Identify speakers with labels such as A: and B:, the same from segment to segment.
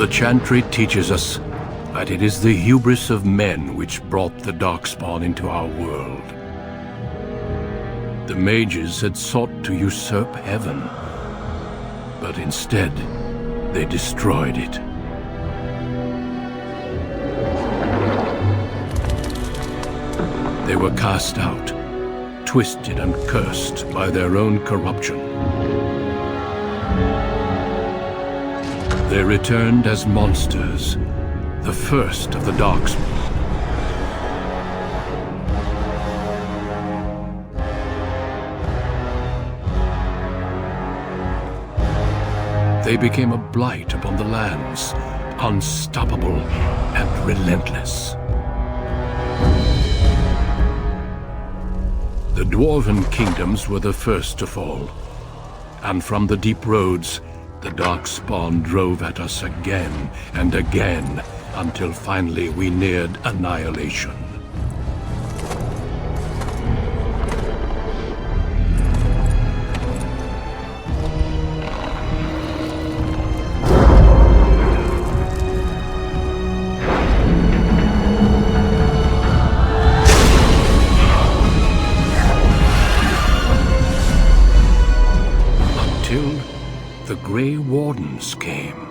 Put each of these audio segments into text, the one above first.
A: The Chantry teaches us that it is the hubris of men which brought the Darkspawn into our world. The mages had sought to usurp heaven, but instead they destroyed it. They were cast out, twisted and cursed by their own corruption. They returned as monsters, the first of the Darkspawn. They became a blight upon the lands, unstoppable and relentless. The Dwarven kingdoms were the first to fall, and from the deep roads, the Darkspawn drove at us again and again, until finally we neared annihilation. The Grey Wardens came.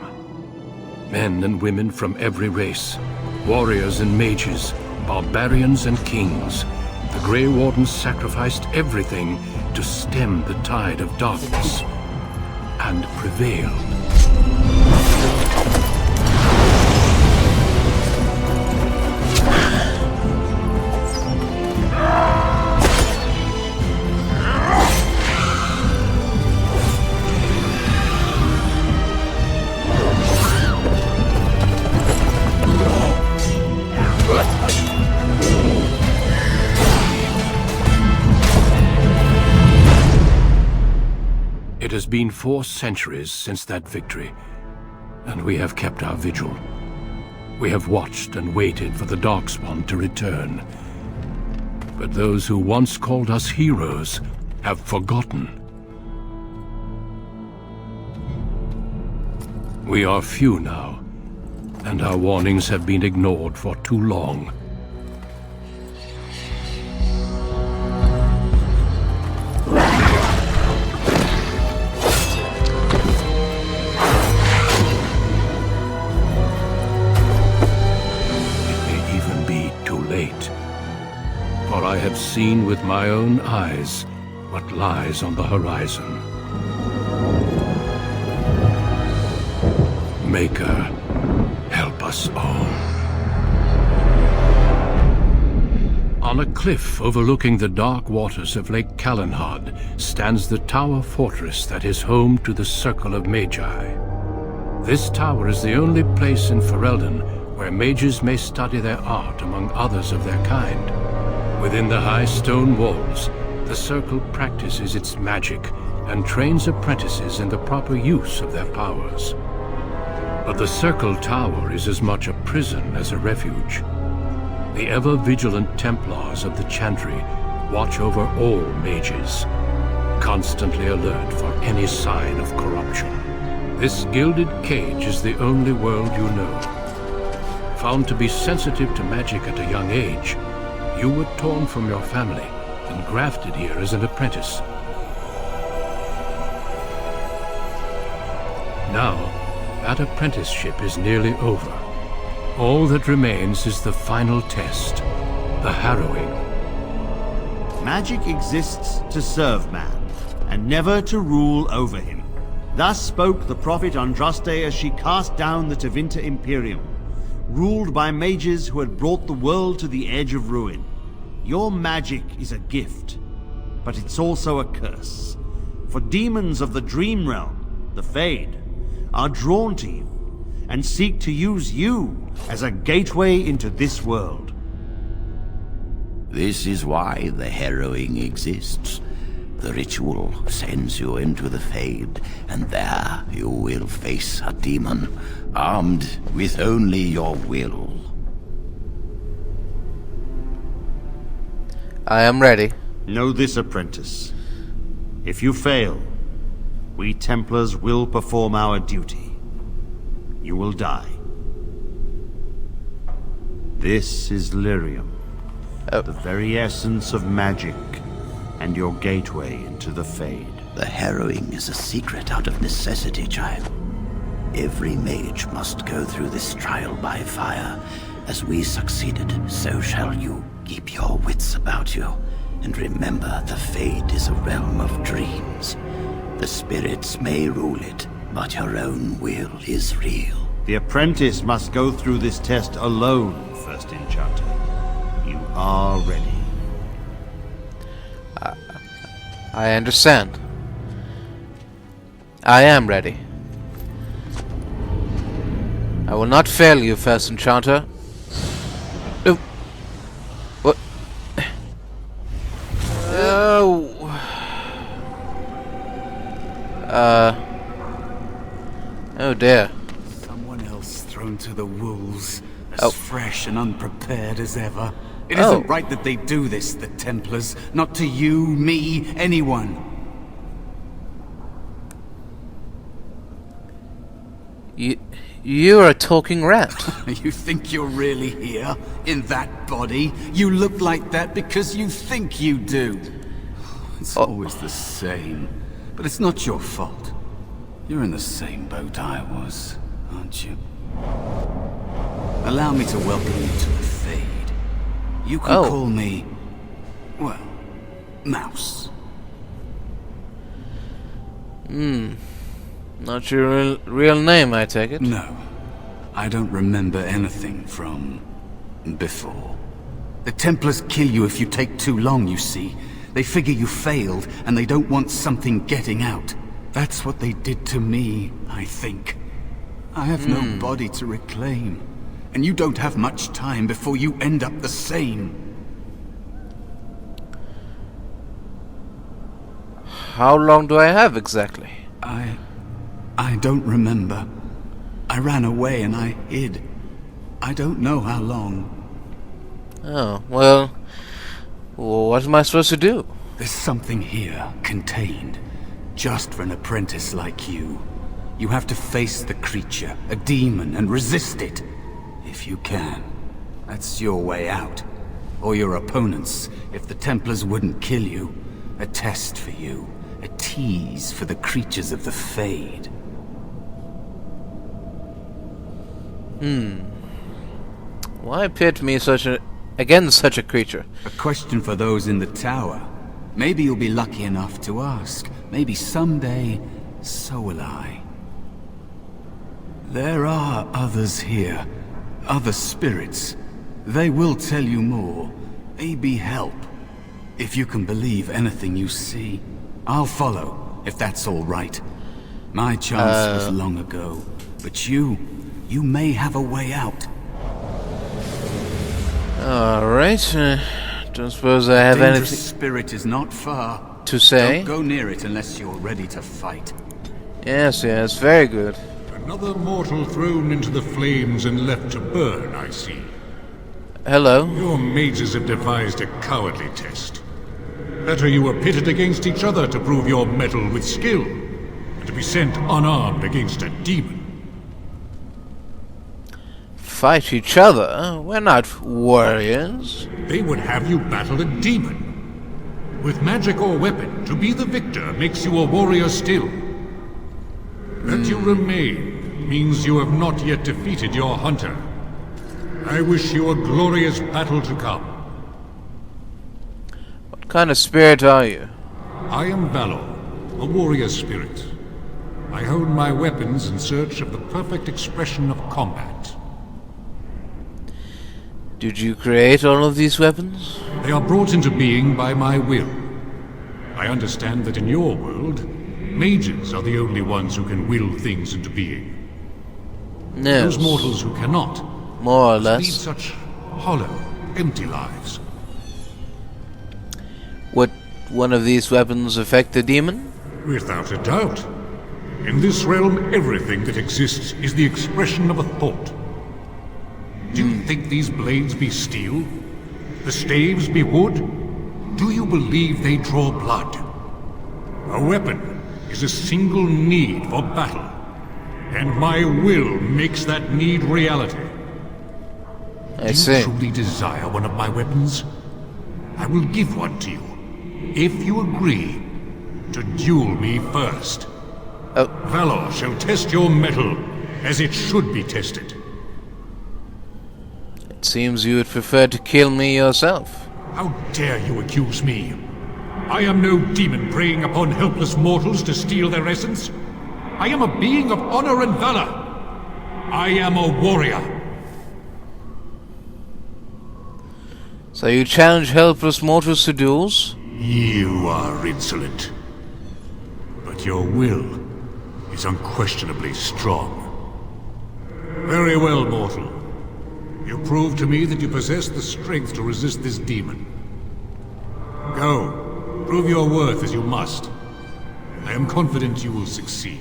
A: Men and women from every race, warriors and mages, barbarians and kings. The Grey Wardens sacrificed everything to stem the tide of darkness, and prevailed. It has been 4 centuries since that victory, and we have kept our vigil. We have watched and waited for the Darkspawn to return. But those who once called us heroes have forgotten. We are few now, and our warnings have been ignored for too long. For I have seen with my own eyes what lies on the horizon. Maker, help us all. On a cliff overlooking the dark waters of Lake Calenhad stands the tower fortress that is home to the Circle of Magi. This tower is the only place in Ferelden where mages may study their art among others of their kind. Within the high stone walls, the Circle practices its magic and trains apprentices in the proper use of their powers. But the Circle Tower is as much a prison as a refuge. The ever-vigilant Templars of the Chantry watch over all mages, constantly alert for any sign of corruption. This gilded cage is the only world you know. Found to be sensitive to magic at a young age, you were torn from your family and grafted here as an apprentice. Now, that apprenticeship is nearly over. All that remains is the final test, the Harrowing.
B: Magic exists to serve man, and never to rule over him. Thus spoke the prophet Andraste as she cast down the Tevinter Imperium, ruled by mages who had brought the world to the edge of ruin. Your magic is a gift, but it's also a curse. For demons of the Dream Realm, the Fade, are drawn to you, and seek to use you as a gateway into this world.
C: This is why the Harrowing exists. The ritual sends you into the Fade, and there you will face a demon, armed with only your will.
D: I am ready.
B: Know this, apprentice. If you fail, we Templars will perform our duty. you will die. This is Lyrium,
D: Oh.
B: the very essence of magic, and your gateway into the Fade.
C: The harrowing is a secret out of necessity, child. Every mage must go through this trial by fire. As we succeeded, so shall you. Keep your wits about you, and remember the Fade is a realm of dreams. The spirits may rule it, but your own will is real.
B: The apprentice must go through this test alone, First Enchanter. You are ready.
D: I understand. I am ready. I will not fail you, First Enchanter. Oh. What? Oh. Oh dear.
E: Someone else thrown to the wolves, as
D: Oh.
E: fresh and unprepared as ever. It
D: Oh.
E: isn't right that they do this, the Templars. Not to you, me, anyone.
D: You're a talking rat.
E: You think you're really here, in that body? You look like that because you think you do. It's always the same. But it's not your fault. You're in the same boat I was, aren't you? Allow me to welcome you to the Fade. You can
D: Oh.
E: call me, well, Mouse.
D: Not your real name, I take it.
E: No, I don't remember anything from before. The Templars kill you if you take too long, you see. They figure you failed, and they don't want something getting out. That's what they did to me, I think. I have no body to reclaim, and you don't have much time before you end up the same.
D: How long do I have exactly?
E: I don't remember. I ran away and I hid. I don't know how long.
D: Oh, well, what am I supposed to do?
E: There's something here, contained, just for an apprentice like you. You have to face the creature, a demon, and resist it. If you can. That's your way out. Or your opponent's, if the Templars wouldn't kill you. A test for you. A tease for the creatures of the Fade.
D: Why pit me against such a creature?
E: A question for those in the tower. Maybe you'll be lucky enough to ask. Maybe someday, so will I. There are others here. Other spirits. They will tell you more. Maybe help. If you can believe anything you see. I'll follow, if that's all right. My chance was long ago. But you may have a way out.
D: Alright, don't suppose I have
E: Dangerous
D: anything
E: spirit is not far.
D: to say.
E: Don't go near it unless you're ready to fight.
D: Yes, very good.
F: Another mortal thrown into the flames and left to burn, I see.
D: Hello.
F: Your mages have devised a cowardly test. Better you were pitted against each other to prove your mettle with skill, and to be sent unarmed against a demon.
D: Fight each other? We're not warriors.
F: They would have you battle a demon. With magic or weapon, to be the victor makes you a warrior still. That you remain means you have not yet defeated your hunter. I wish you a glorious battle to come.
D: What kind of spirit are you?
F: I am Valor, a warrior spirit. I hone my weapons in search of the perfect expression of combat.
D: Did you create all of these weapons?
F: They are brought into being by my will. I understand that in your world, mages are the only ones who can will things into being.
D: No.
F: Those mortals who cannot
D: More or
F: lead
D: less.
F: such hollow, empty lives.
D: Would one of these weapons affect the demon?
F: Without a doubt. In this realm, everything that exists is the expression of a thought. Do you think these blades be steel? The staves be wood? Do you believe they draw blood? A weapon is a single need for battle. And my will makes that need reality.
D: I
F: Do
D: see.
F: you truly desire one of my weapons? I will give one to you, if you agree to duel me first.
D: Oh.
F: Valor shall test your mettle, as it should be tested.
D: It seems you would prefer to kill me yourself.
F: How dare you accuse me? I am no demon preying upon helpless mortals to steal their essence. I am a being of honor and valor. I am a warrior.
D: So you challenge helpless mortals to duels?
F: You are insolent. But your will is unquestionably strong. Very well, mortal. You prove to me that you possess the strength to resist this demon. Go, prove your worth as you must. I am confident you will succeed.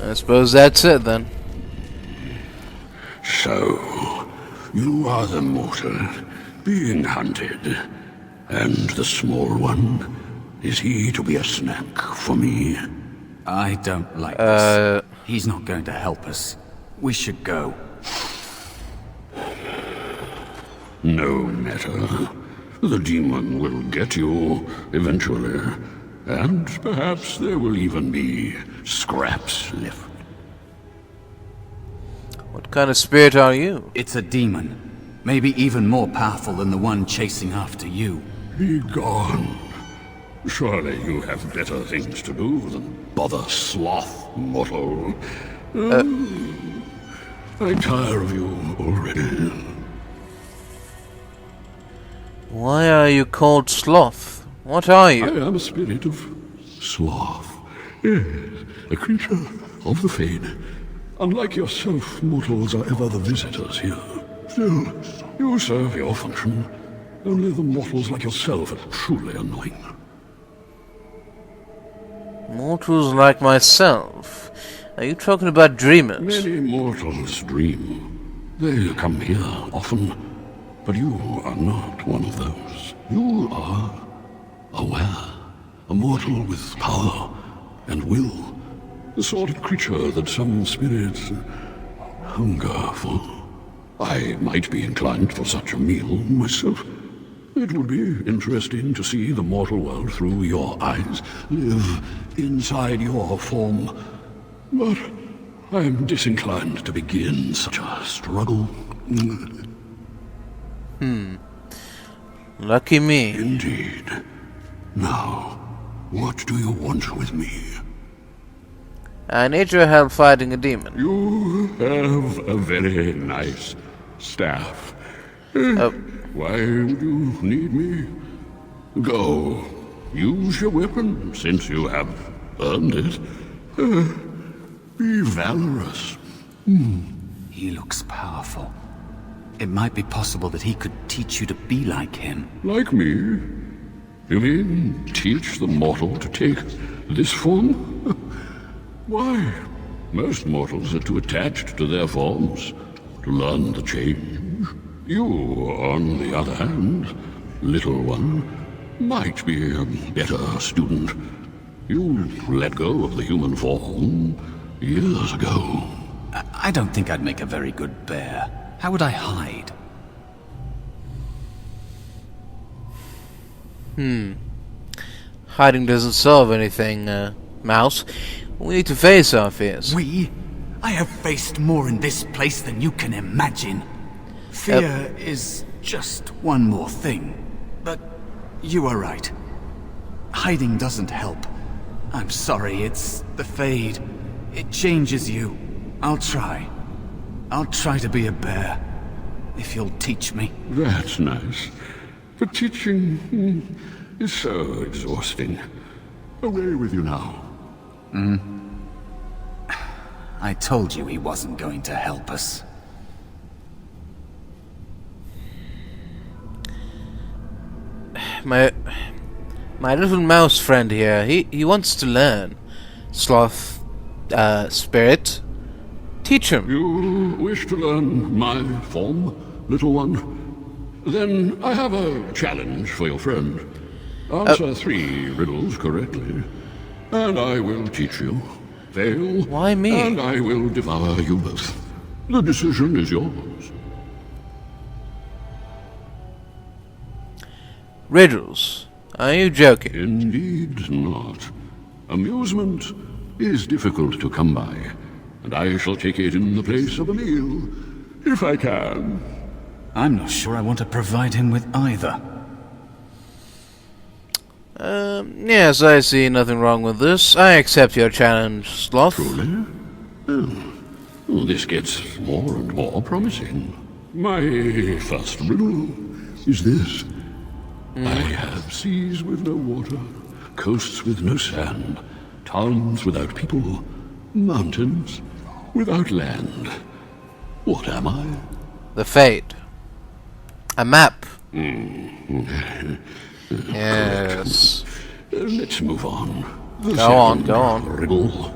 D: I suppose that's it then.
G: So, you are the mortal being hunted, and the small one, is he to be a snack for me?
E: I don't like this. He's not going to help us. We should go.
G: No matter. The demon will get you eventually, and perhaps there will even be scraps left.
D: What kind of spirit are you?
E: It's a demon. Maybe even more powerful than the one chasing after you.
G: Be gone. Surely you have better things to do than bother sloth, mortal. I tire of you already.
D: Why are you called Sloth? What are
G: I
D: you?
G: am a spirit of sloth. Yes, a creature of the fade. Unlike yourself, mortals are ever the visitors here. Still, you serve your function. Only the mortals like yourself are truly annoying.
D: Mortals like myself? Are you talking about dreamers?
G: Many mortals dream. They come here often, but you are not one of those. You are aware, a mortal with power and will, the sort of creature that some spirits hunger for. I might be inclined for such a meal myself. It would be interesting to see the mortal world through your eyes, live inside your form. But I am disinclined to begin such a struggle.
D: Lucky me.
G: Indeed. Now, what do you want with me?
D: I need your help fighting a demon.
G: You have a very nice staff. Why would you need me? Go. Use your weapon, since you have earned it. Be valorous.
E: He looks powerful. It might be possible that he could teach you to be like him.
G: Like me? You mean teach the mortal to take this form? Why? Most mortals are too attached to their forms to learn the change. You, on the other hand, little one, might be a better student. You let go of the human form years ago.
E: I don't think I'd make a very good bear. How would I hide?
D: Hiding doesn't solve anything, Mouse. We need to face our fears.
E: I have faced more in this place than you can imagine. Fear is just one more thing. But you are right. Hiding doesn't help. I'm sorry, it's the Fade. It changes you. I'll try. I'll try to be a bear. If you'll teach me.
G: That's nice. But teaching is so exhausting. Away with you now.
E: I told you he wasn't going to help us.
D: My little mouse friend here, he wants to learn. Sloth, spirit. Teach him.
G: You wish to learn my form, little one? Then I have a challenge for your friend. Answer 3 riddles correctly, and I will teach you. Fail,
D: Why me?
G: and I will devour you both. The decision is yours.
D: Riddles? Are you joking?
G: Indeed not. Amusement is difficult to come by, and I shall take it in the place of a meal, if I can.
E: I'm not sure I want to provide him with either.
D: Yes, I see nothing wrong with this. I accept your challenge, Sloth.
G: Truly? Oh, this gets more and more promising. My first riddle is this. I have seas with no water, coasts with no sand, towns without people, mountains without land. What am I?
D: The Fate. A map. Yes.
G: Let's move on. The
D: Go on,
G: second
D: go on.
G: riddle.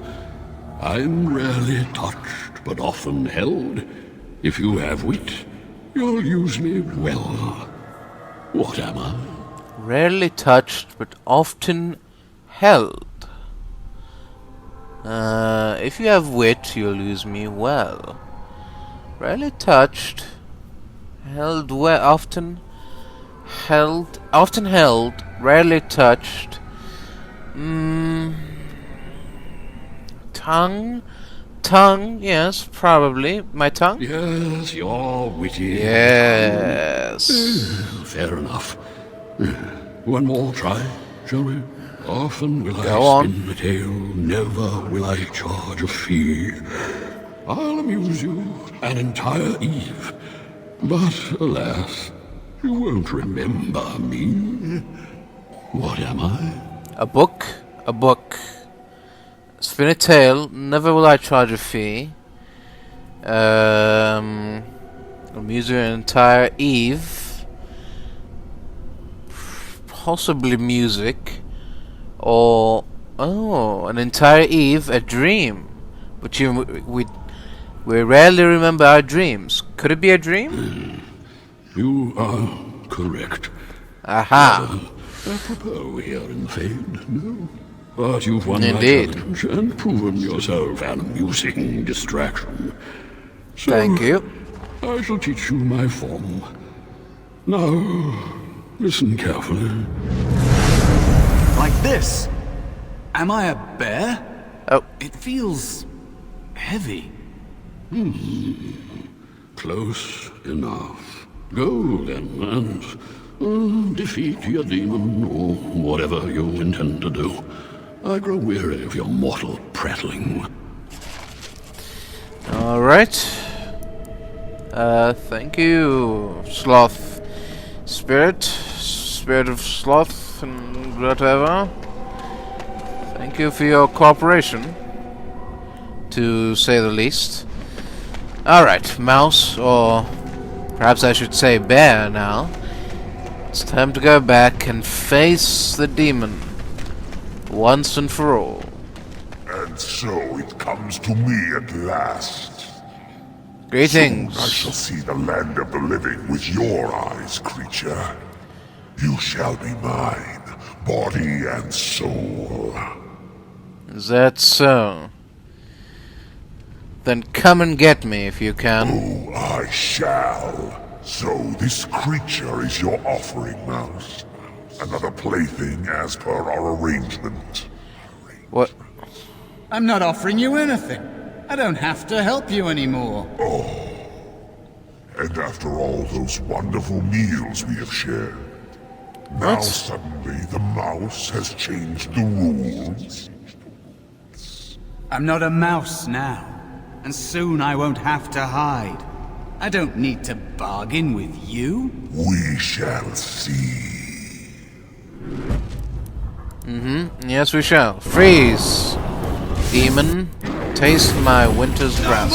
G: I'm rarely touched, but often held. If you have wit, you'll use me well. What am I?
D: Rarely touched, but often held. If you have wit, you'll use me well. Rarely touched, held well, often held, rarely touched. Tongue, yes, probably. My tongue?
G: Yes, you're witty.
D: Yes.
G: Fair enough. One more try, shall we? Often will
D: Go
G: I
D: on.
G: spin the tale, never will I charge a fee. I'll amuse you an entire eve, but alas, you won't remember me. What am I?
D: A book? A book. Spin a tale, never will I charge a fee. Amuse you an entire eve. Possibly music. Or, an entire eve, a dream. But we rarely remember our dreams. Could it be a dream?
G: You are correct.
D: Aha!
G: Apropos here in the Fade, no? But you've won
D: Indeed.
G: my challenge and proven yourself an amusing distraction. So
D: Thank you.
G: I shall teach you my form. Now, listen carefully.
E: Like this? Am I a bear?
D: Oh,
E: It feels heavy.
G: Close enough. Go then and defeat your demon or whatever you intend to do. I grow weary of your mortal prattling.
D: alright. Thank you, Sloth. Spirit of Sloth and whatever. Thank you for your cooperation, to say the least. Alright, mouse, or perhaps I should say bear now. It's time to go back and face the demon, once and for all.
H: And so it comes to me at last.
D: Greetings.
H: I shall see the land of the living with your eyes, creature. You shall be mine, body and soul.
D: Is that so? Then come and get me if you can.
H: Oh, I shall. So this creature is your offering, Mouse. Another plaything as per our arrangement.
D: What?
I: I'm not offering you anything. I don't have to help you anymore.
H: And after all those wonderful meals we have shared, now
D: What?
H: suddenly the mouse has changed the rules.
I: I'm not a mouse now, and soon I won't have to hide. I don't need to bargain with you.
H: We shall see.
D: Yes, we shall. Freeze! Demon, taste my winter's grass.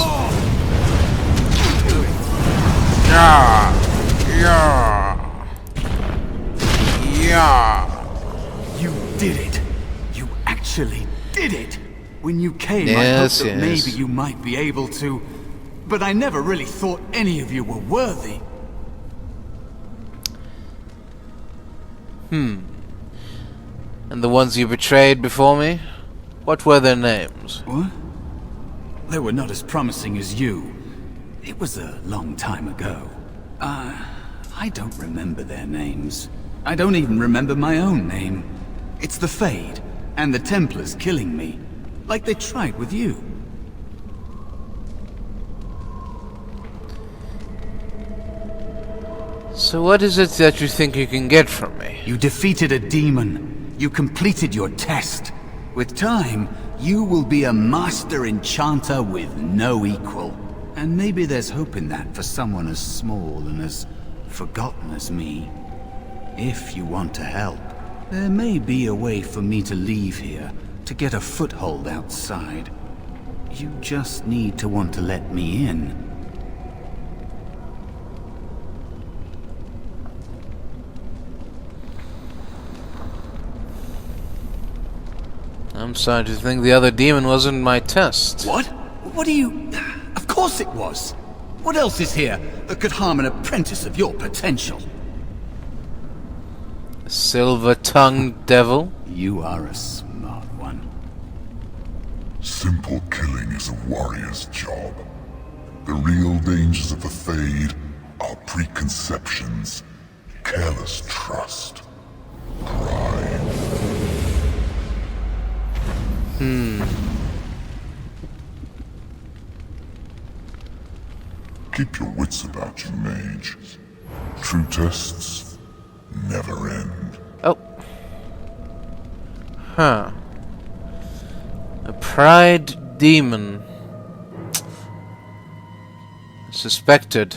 D: Yeah! Yeah! Yeah!
E: You did it. You actually did it. When you came,
D: Yes,
E: I hoped that
D: yes.
E: maybe you might be able to, but I never really thought any of you were worthy.
D: And the ones you betrayed before me? What were their names?
E: What? They were not as promising as you. It was a long time ago. I don't remember their names. I don't even remember my own name. It's the Fade, and the Templars killing me. Like they tried with you.
D: So what is it that you think you can get from me?
E: You defeated a demon. You completed your test. With time, you will be a master enchanter with no equal. And maybe there's hope in that for someone as small and as forgotten as me. If you want to help, there may be a way for me to leave here, to get a foothold outside. You just need to want to let me in.
D: I'm starting to think the other demon wasn't my test.
E: What? What do you... Of course it was! What else is here that could harm an apprentice of your potential?
D: Silver-tongued devil?
E: You are a smart one.
H: Simple killing is a warrior's job. The real dangers of the Fade are preconceptions, careless trust, pride. Keep your wits about you, mage. True tests never end.
D: Oh. Huh. A pride demon. Suspected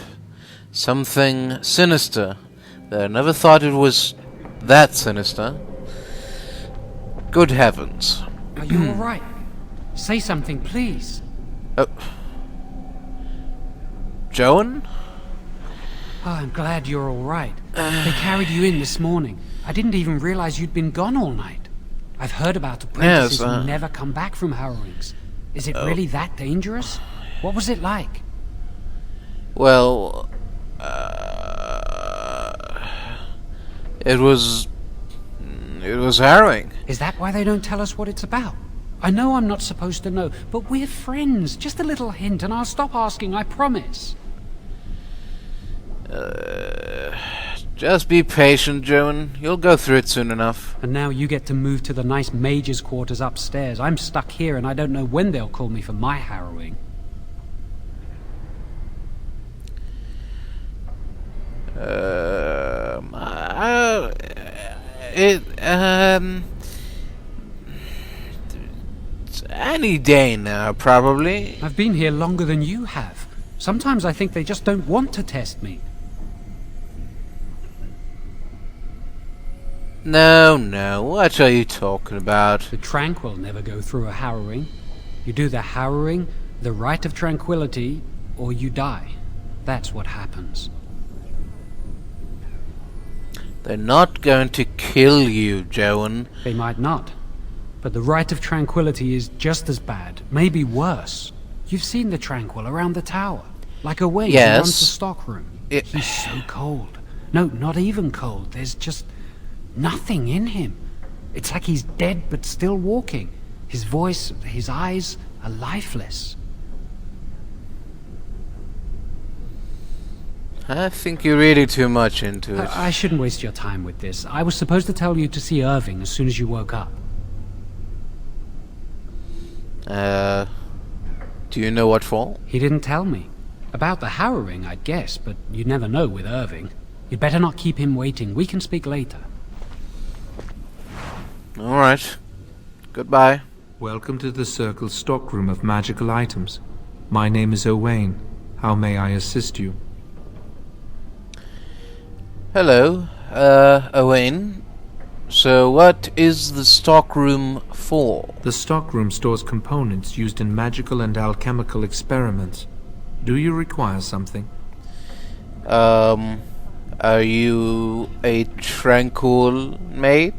D: something sinister. But I never thought it was that sinister. Good heavens.
J: Are you alright? Say something, please.
D: Oh. Joan?
J: Oh, I'm glad you're alright. They carried you in this morning. I didn't even realize you'd been gone all night. I've heard about apprentices who never come back from Harrowings. Is it really that dangerous? What was it like?
D: Well, it was harrowing.
J: Is that why they don't tell us what it's about? I know I'm not supposed to know, but we're friends. Just a little hint and I'll stop asking, I promise.
D: Just be patient, Joan. You'll go through it soon enough.
J: And now you get to move to the nice mage's quarters upstairs. I'm stuck here and I don't know when they'll call me for my harrowing.
D: Any day now, probably.
J: I've been here longer than you have. Sometimes I think they just don't want to test me.
D: No, what are you talking about?
J: The Tranquil never go through a harrowing. You do the harrowing, the rite of tranquility, or you die. That's what happens.
D: They're not going to kill you, Joan.
J: They might not. But the rite of tranquility is just as bad, maybe worse. You've seen the Tranquil around the tower. Like Owain who runs the stockroom. He's so cold. No, not even cold. There's just nothing in him. It's like he's dead but still walking. His voice, his eyes are lifeless.
D: I think you're reading too much into it.
J: I shouldn't waste your time with this. I was supposed to tell you to see Irving as soon as you woke up.
D: Do you know what for?
J: He didn't tell me. About the harrowing, I'd guess, but you'd never know with Irving. You'd better not keep him waiting. We can speak later.
D: Alright. Goodbye.
K: Welcome to the Circle's stockroom of magical items. My name is Owain. How may I assist you?
D: Hello, Owain. So what is the stockroom for?
K: The stockroom stores components used in magical and alchemical experiments. Do you require something?
D: Are you a Tranquil Mage,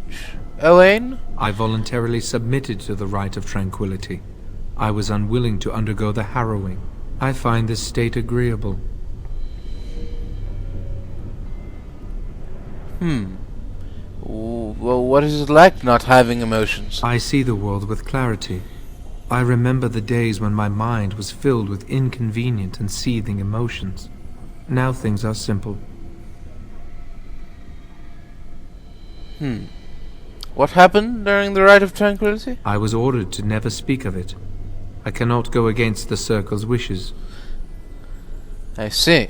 D: Owain?
K: I voluntarily submitted to the rite of tranquility. I was unwilling to undergo the harrowing. I find this state agreeable.
D: Well, what is it like not having emotions?
K: I see the world with clarity. I remember the days when my mind was filled with inconvenient and seething emotions. Now things are simple.
D: What happened during the Rite of Tranquility?
K: I was ordered to never speak of it. I cannot go against the Circle's wishes.
D: I see.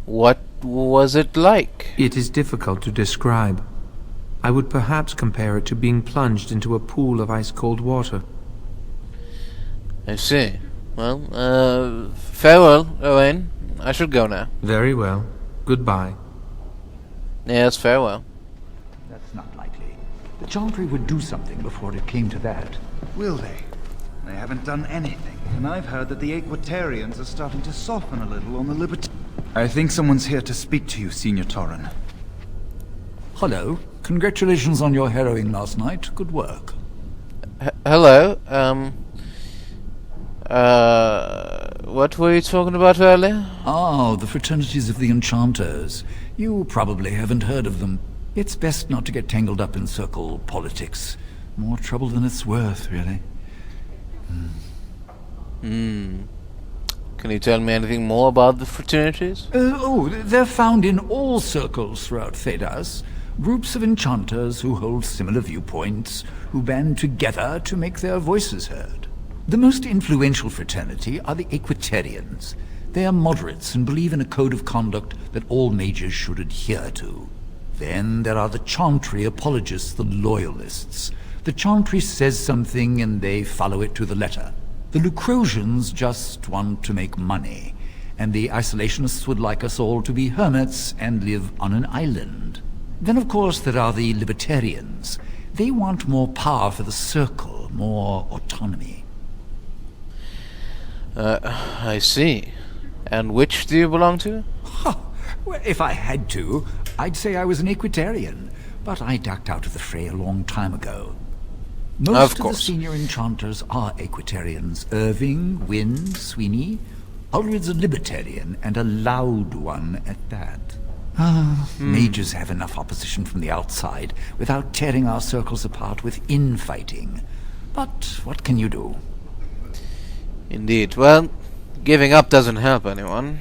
D: What was it like?
K: It is difficult to describe. I would perhaps compare it to being plunged into a pool of ice-cold water.
D: I see. Well, farewell, Owain. I should go now.
K: Very well. Goodbye.
D: Yes, farewell.
L: That's not likely. The Chantry would do something before it came to that.
M: Will they? They haven't done anything, and I've heard that the Equitarians are starting to soften a little on the I think someone's here to speak to you, Senior Torren.
L: Hello. Congratulations on your harrowing last night. Good work.
D: Hello. What were you talking about earlier?
L: Oh, the fraternities of the Enchanters. You probably haven't heard of them. It's best not to get tangled up in circle politics. More trouble than it's worth, really.
D: Can you tell me anything more about the fraternities?
L: They're found in all circles throughout Thedas. Groups of enchanters who hold similar viewpoints, who band together to make their voices heard. The most influential fraternity are the Equitarians. They are moderates and believe in a code of conduct that all mages should adhere to. Then there are the Chantry apologists, the Loyalists. The Chantry says something and they follow it to the letter. The Lucrosians just want to make money, and the Isolationists would like us all to be hermits and live on an island. Then, of course, there are the Libertarians. They want more power for the Circle, more autonomy.
D: I see. And which do you belong to?
L: Well, if I had to, I'd say I was an Equitarian, but I ducked out of the fray a long time ago. Most of the senior enchanters are Equitarians. Irving, Wynne, Sweeney. Ulrid's a Libertarian, and a loud one at that. Mages have enough opposition from the outside without tearing our circles apart with infighting. But what can you do?
D: Indeed. Well, giving up doesn't help anyone.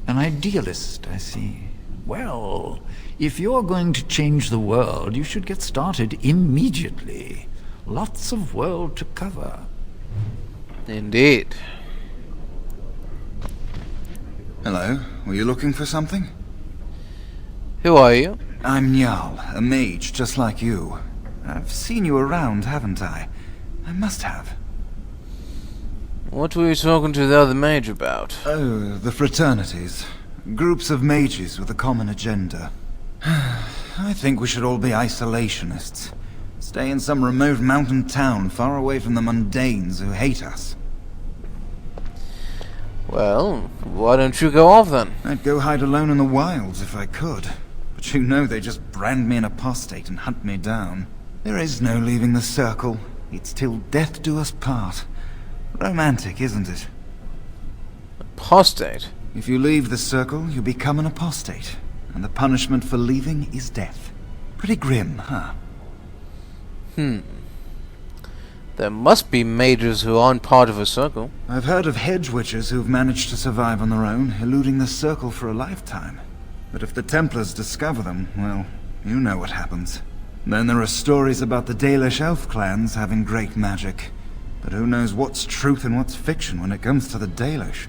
L: An idealist, I see. Well, if you're going to change the world, you should get started immediately. Lots of world to cover.
D: Indeed.
M: Hello, were you looking for something?
D: Who are you?
M: I'm Njal, a mage just like you. I've seen you around, haven't I? I must have.
D: What were you talking to the other mage about?
M: Oh, the fraternities. Groups of mages with a common agenda. I think we should all be isolationists. Stay in some remote mountain town far away from the mundanes who hate us.
D: Well, why don't you go off then?
M: I'd go hide alone in the wilds if I could. But you know they just brand me an apostate and hunt me down. There is no leaving the circle. It's till death do us part. Romantic, isn't it?
D: Apostate?
M: If you leave the circle, you become an apostate. And the punishment for leaving is death. Pretty grim, huh?
D: There must be mages who aren't part of a circle.
M: I've heard of hedge witches who've managed to survive on their own, eluding the circle for a lifetime. But if the Templars discover them, well, you know what happens. Then there are stories about the Dalish elf clans having great magic. But who knows what's truth and what's fiction when it comes to the Dalish?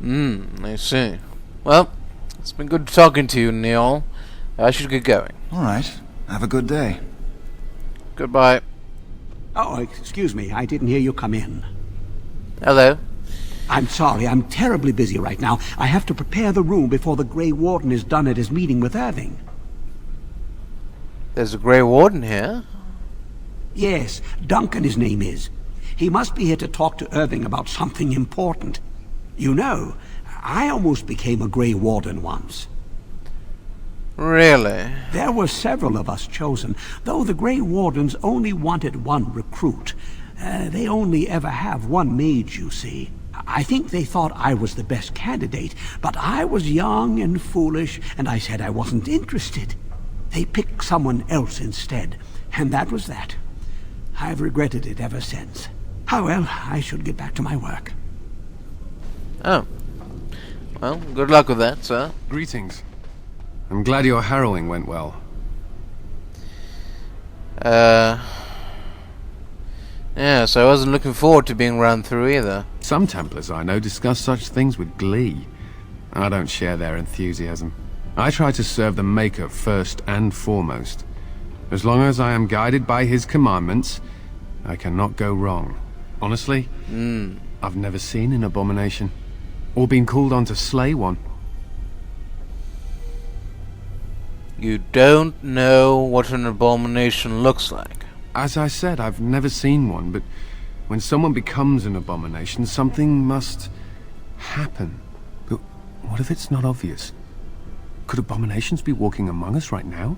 D: I see. Well, it's been good talking to you, Njal. I should get going.
M: All right. Have a good day.
D: Goodbye.
N: Oh, excuse me. I didn't hear you come in.
D: Hello.
N: I'm sorry. I'm terribly busy right now. I have to prepare the room before the Grey Warden is done at his meeting with Irving.
D: There's a Grey Warden here?
N: Yes, Duncan his name is. He must be here to talk to Irving about something important. You know, I almost became a Grey Warden once.
D: Really?
N: There were several of us chosen, though the Grey Wardens only wanted one recruit. They only ever have one mage, you see. I think they thought I was the best candidate, but I was young and foolish, and I said I wasn't interested. They picked someone else instead, and that was that. I've regretted it ever since. Oh well, I should get back to my work.
D: Oh. Well, good luck with that, sir.
O: Greetings. I'm glad your harrowing went well.
D: Yes, I wasn't looking forward to being run through either.
O: Some Templars I know discuss such things with glee. I don't share their enthusiasm. I try to serve the Maker first and foremost. As long as I am guided by his commandments, I cannot go wrong. Honestly, I've never seen an abomination, or been called on to slay one.
D: You don't know what an abomination looks like.
O: As I said, I've never seen one, but when someone becomes an abomination, something must happen. But what if it's not obvious? Could abominations be walking among us right now?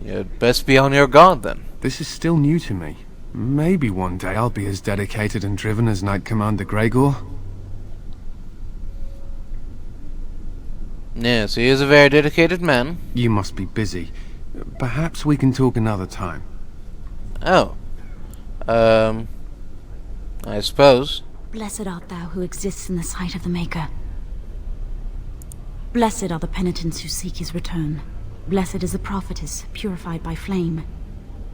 D: You'd best be on your guard, then.
O: This is still new to me. Maybe one day I'll be as dedicated and driven as Knight Commander Gregor.
D: Yes, he is a very dedicated man.
O: You must be busy. Perhaps we can talk another time.
D: Oh. I suppose.
P: Blessed art thou who exists in the sight of the Maker. Blessed are the penitents who seek his return. Blessed is the prophetess, purified by flame.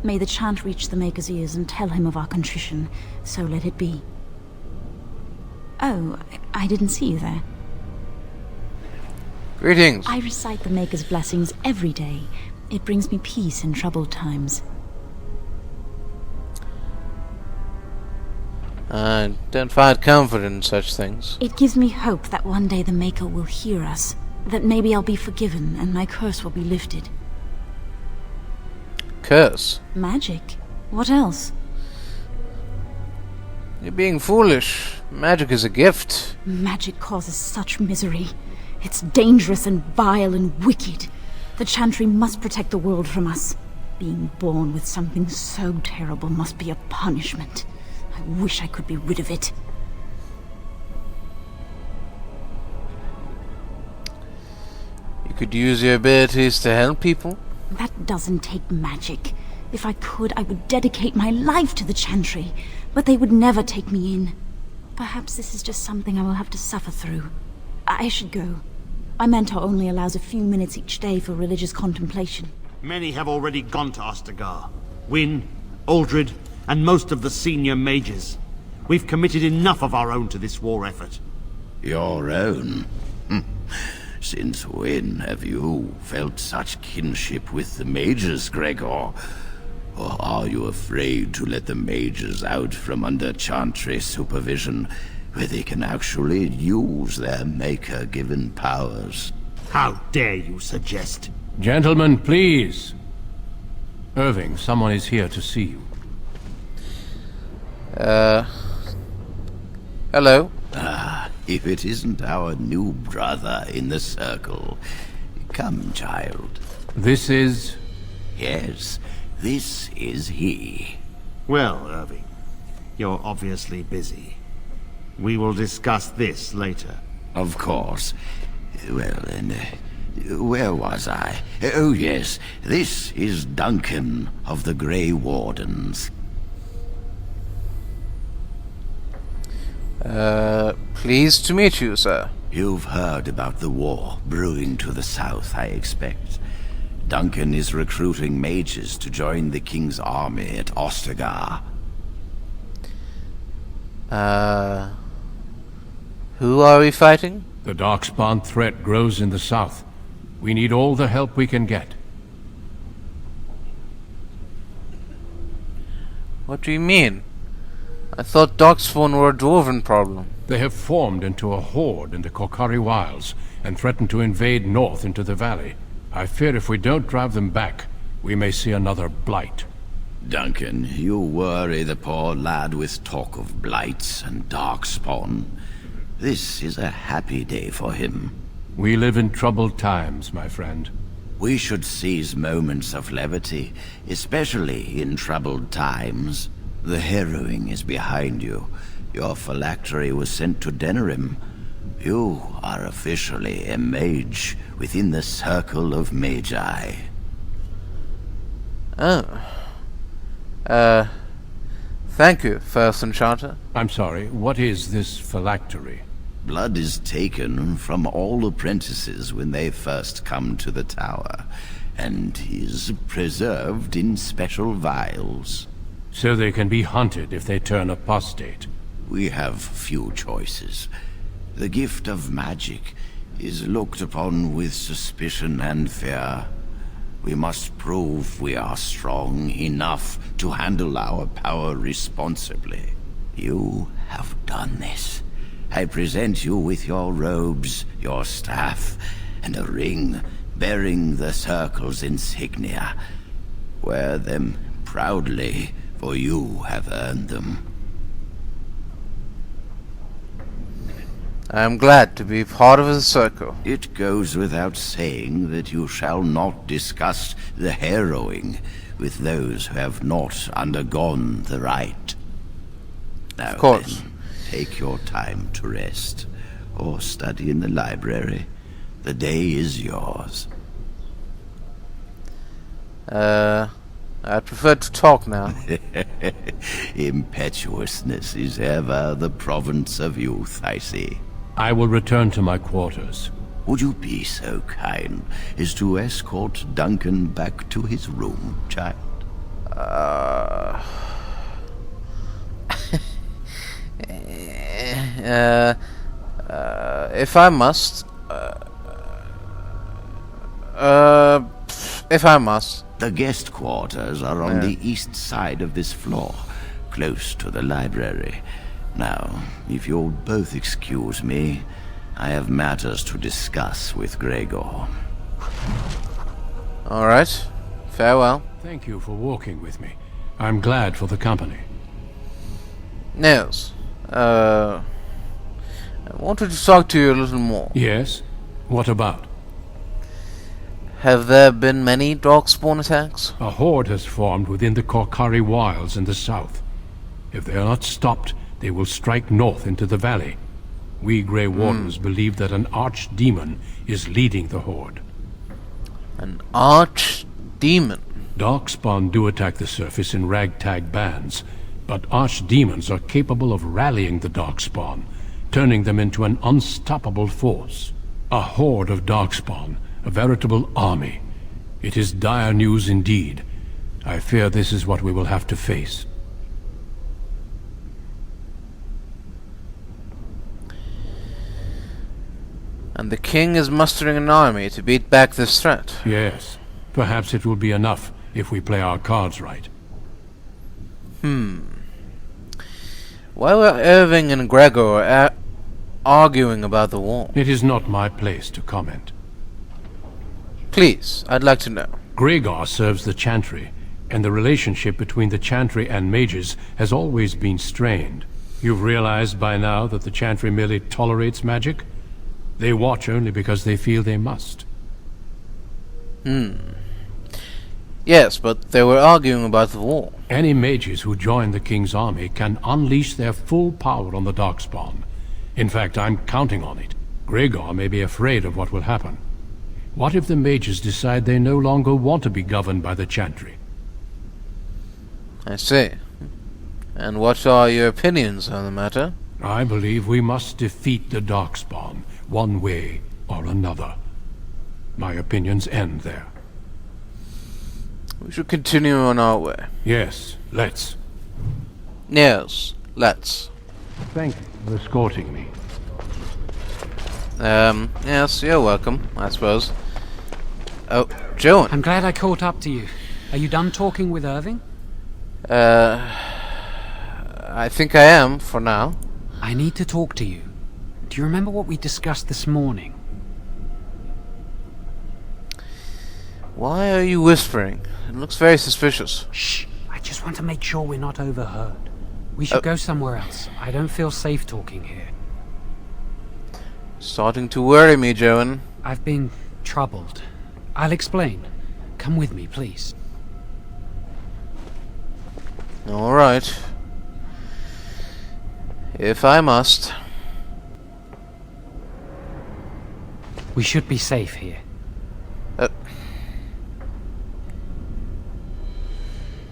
P: May the chant reach the Maker's ears and tell him of our contrition, so let it be. Oh, I didn't see you there.
D: Greetings.
P: I recite the Maker's blessings every day. It brings me peace in troubled times.
D: I don't find comfort in such things.
P: It gives me hope that one day the Maker will hear us, that maybe I'll be forgiven and my curse will be lifted.
D: Curse?
P: Magic? What else?
D: You're being foolish. Magic is a gift.
P: Magic causes such misery. It's dangerous and vile and wicked. The Chantry must protect the world from us. Being born with something so terrible must be a punishment. I wish I could be rid of it.
D: You could use your abilities to help people?
P: That doesn't take magic. If I could, I would dedicate my life to the Chantry, but they would never take me in. Perhaps this is just something I will have to suffer through. I should go. My mentor only allows a few minutes each day for religious contemplation.
B: Many have already gone to Ostagar. Wynne, Aldred, and most of the senior mages. We've committed enough of our own to this war effort.
C: Your own? Since when have you felt such kinship with the mages, Gregor? Or are you afraid to let the mages out from under Chantry supervision, where they can actually use their Maker-given powers?
B: How dare you suggest?
A: Gentlemen, please. Irving, someone is here to see you.
D: Hello?
C: If it isn't our new brother in the circle. Come, child.
A: This is...
C: Yes, this is he.
B: Well, Irving, you're obviously busy. We will discuss this later.
C: Of course. Well, then, where was I? Oh, yes, this is Duncan of the Grey Wardens.
D: Pleased to meet you, sir.
C: You've heard about the war brewing to the south, I expect. Duncan is recruiting mages to join the King's army at Ostagar.
D: Who are we fighting?
A: The Darkspawn threat grows in the south. We need all the help we can get.
D: What do you mean? I thought Darkspawn were a dwarven problem.
A: They have formed into a horde in the Korcari Wilds and threaten to invade north into the valley. I fear if we don't drive them back, we may see another blight.
C: Duncan, you worry the poor lad with talk of blights and Darkspawn. This is a happy day for him.
A: We live in troubled times, my friend.
C: We should seize moments of levity, especially in troubled times. The Harrowing is behind you. Your phylactery was sent to Denerim. You are officially a mage within the circle of magi.
D: Oh. Thank you, First Enchanter.
A: I'm sorry, what is this phylactery?
C: Blood is taken from all apprentices when they first come to the tower, and is preserved in special vials.
A: So they can be hunted if they turn apostate.
C: We have few choices. The gift of magic is looked upon with suspicion and fear. We must prove we are strong enough to handle our power responsibly. You have done this. I present you with your robes, your staff, and a ring bearing the Circle's insignia. Wear them proudly, for you have earned them.
D: I am glad to be part of the Circle.
C: It goes without saying that you shall not discuss the Harrowing with those who have not undergone the rite. Now,
D: of course.
C: Then, take your time to rest, or study in the library. The day is yours.
D: I prefer to talk now.
C: Impetuousness is ever the province of youth, I see.
A: I will return to my quarters.
C: Would you be so kind as to escort Duncan back to his room, child?
D: If I must. If I must.
C: The guest quarters are on the east side of this floor, close to the library. Now, if you'll both excuse me, I have matters to discuss with Gregor.
D: All right. Farewell.
A: Thank you for walking with me. I'm glad for the company.
D: Nils, I wanted to talk to you a little more.
A: Yes? What about?
D: Have there been many darkspawn attacks?
A: A horde has formed within the Korkari wilds in the south. If they are not stopped, they will strike north into the valley. We Grey Wardens believe that an archdemon is leading the horde.
D: An archdemon?
A: Darkspawn do attack the surface in ragtag bands, but archdemons are capable of rallying the Darkspawn, turning them into an unstoppable force. A horde of Darkspawn, a veritable army. It is dire news indeed. I fear this is what we will have to face.
D: And the king is mustering an army to beat back this threat.
A: Yes. Perhaps it will be enough if we play our cards right.
D: Why were Irving and Gregor arguing about the wall?
A: It is not my place to comment.
D: Please, I'd like to know.
A: Gregor serves the Chantry, and the relationship between the Chantry and mages has always been strained. You've realized by now that the Chantry merely tolerates magic? They watch only because they feel they must.
D: Yes, but they were arguing about the wall.
A: Any mages who join the King's army can unleash their full power on the Darkspawn. In fact, I'm counting on it. Gregor may be afraid of what will happen. What if the mages decide they no longer want to be governed by the Chantry?
D: I see. And what are your opinions on the matter?
A: I believe we must defeat the Darkspawn, one way or another. My opinions end there.
D: We should continue on our way.
A: Yes, let's.
D: Yes, let's.
A: Thank you for escorting me.
D: Yes, you're welcome, I suppose. Oh, Joan.
J: I'm glad I caught up to you. Are you done talking with Irving?
D: I think I am, for now.
J: I need to talk to you. Do you remember what we discussed this morning?
D: Why are you whispering? It looks very suspicious.
J: Shh! I just want to make sure we're not overheard. We should go somewhere else. I don't feel safe talking here.
D: Starting to worry me, Joan.
J: I've been troubled. I'll explain. Come with me, please.
D: Alright. If I must.
J: We should be safe here.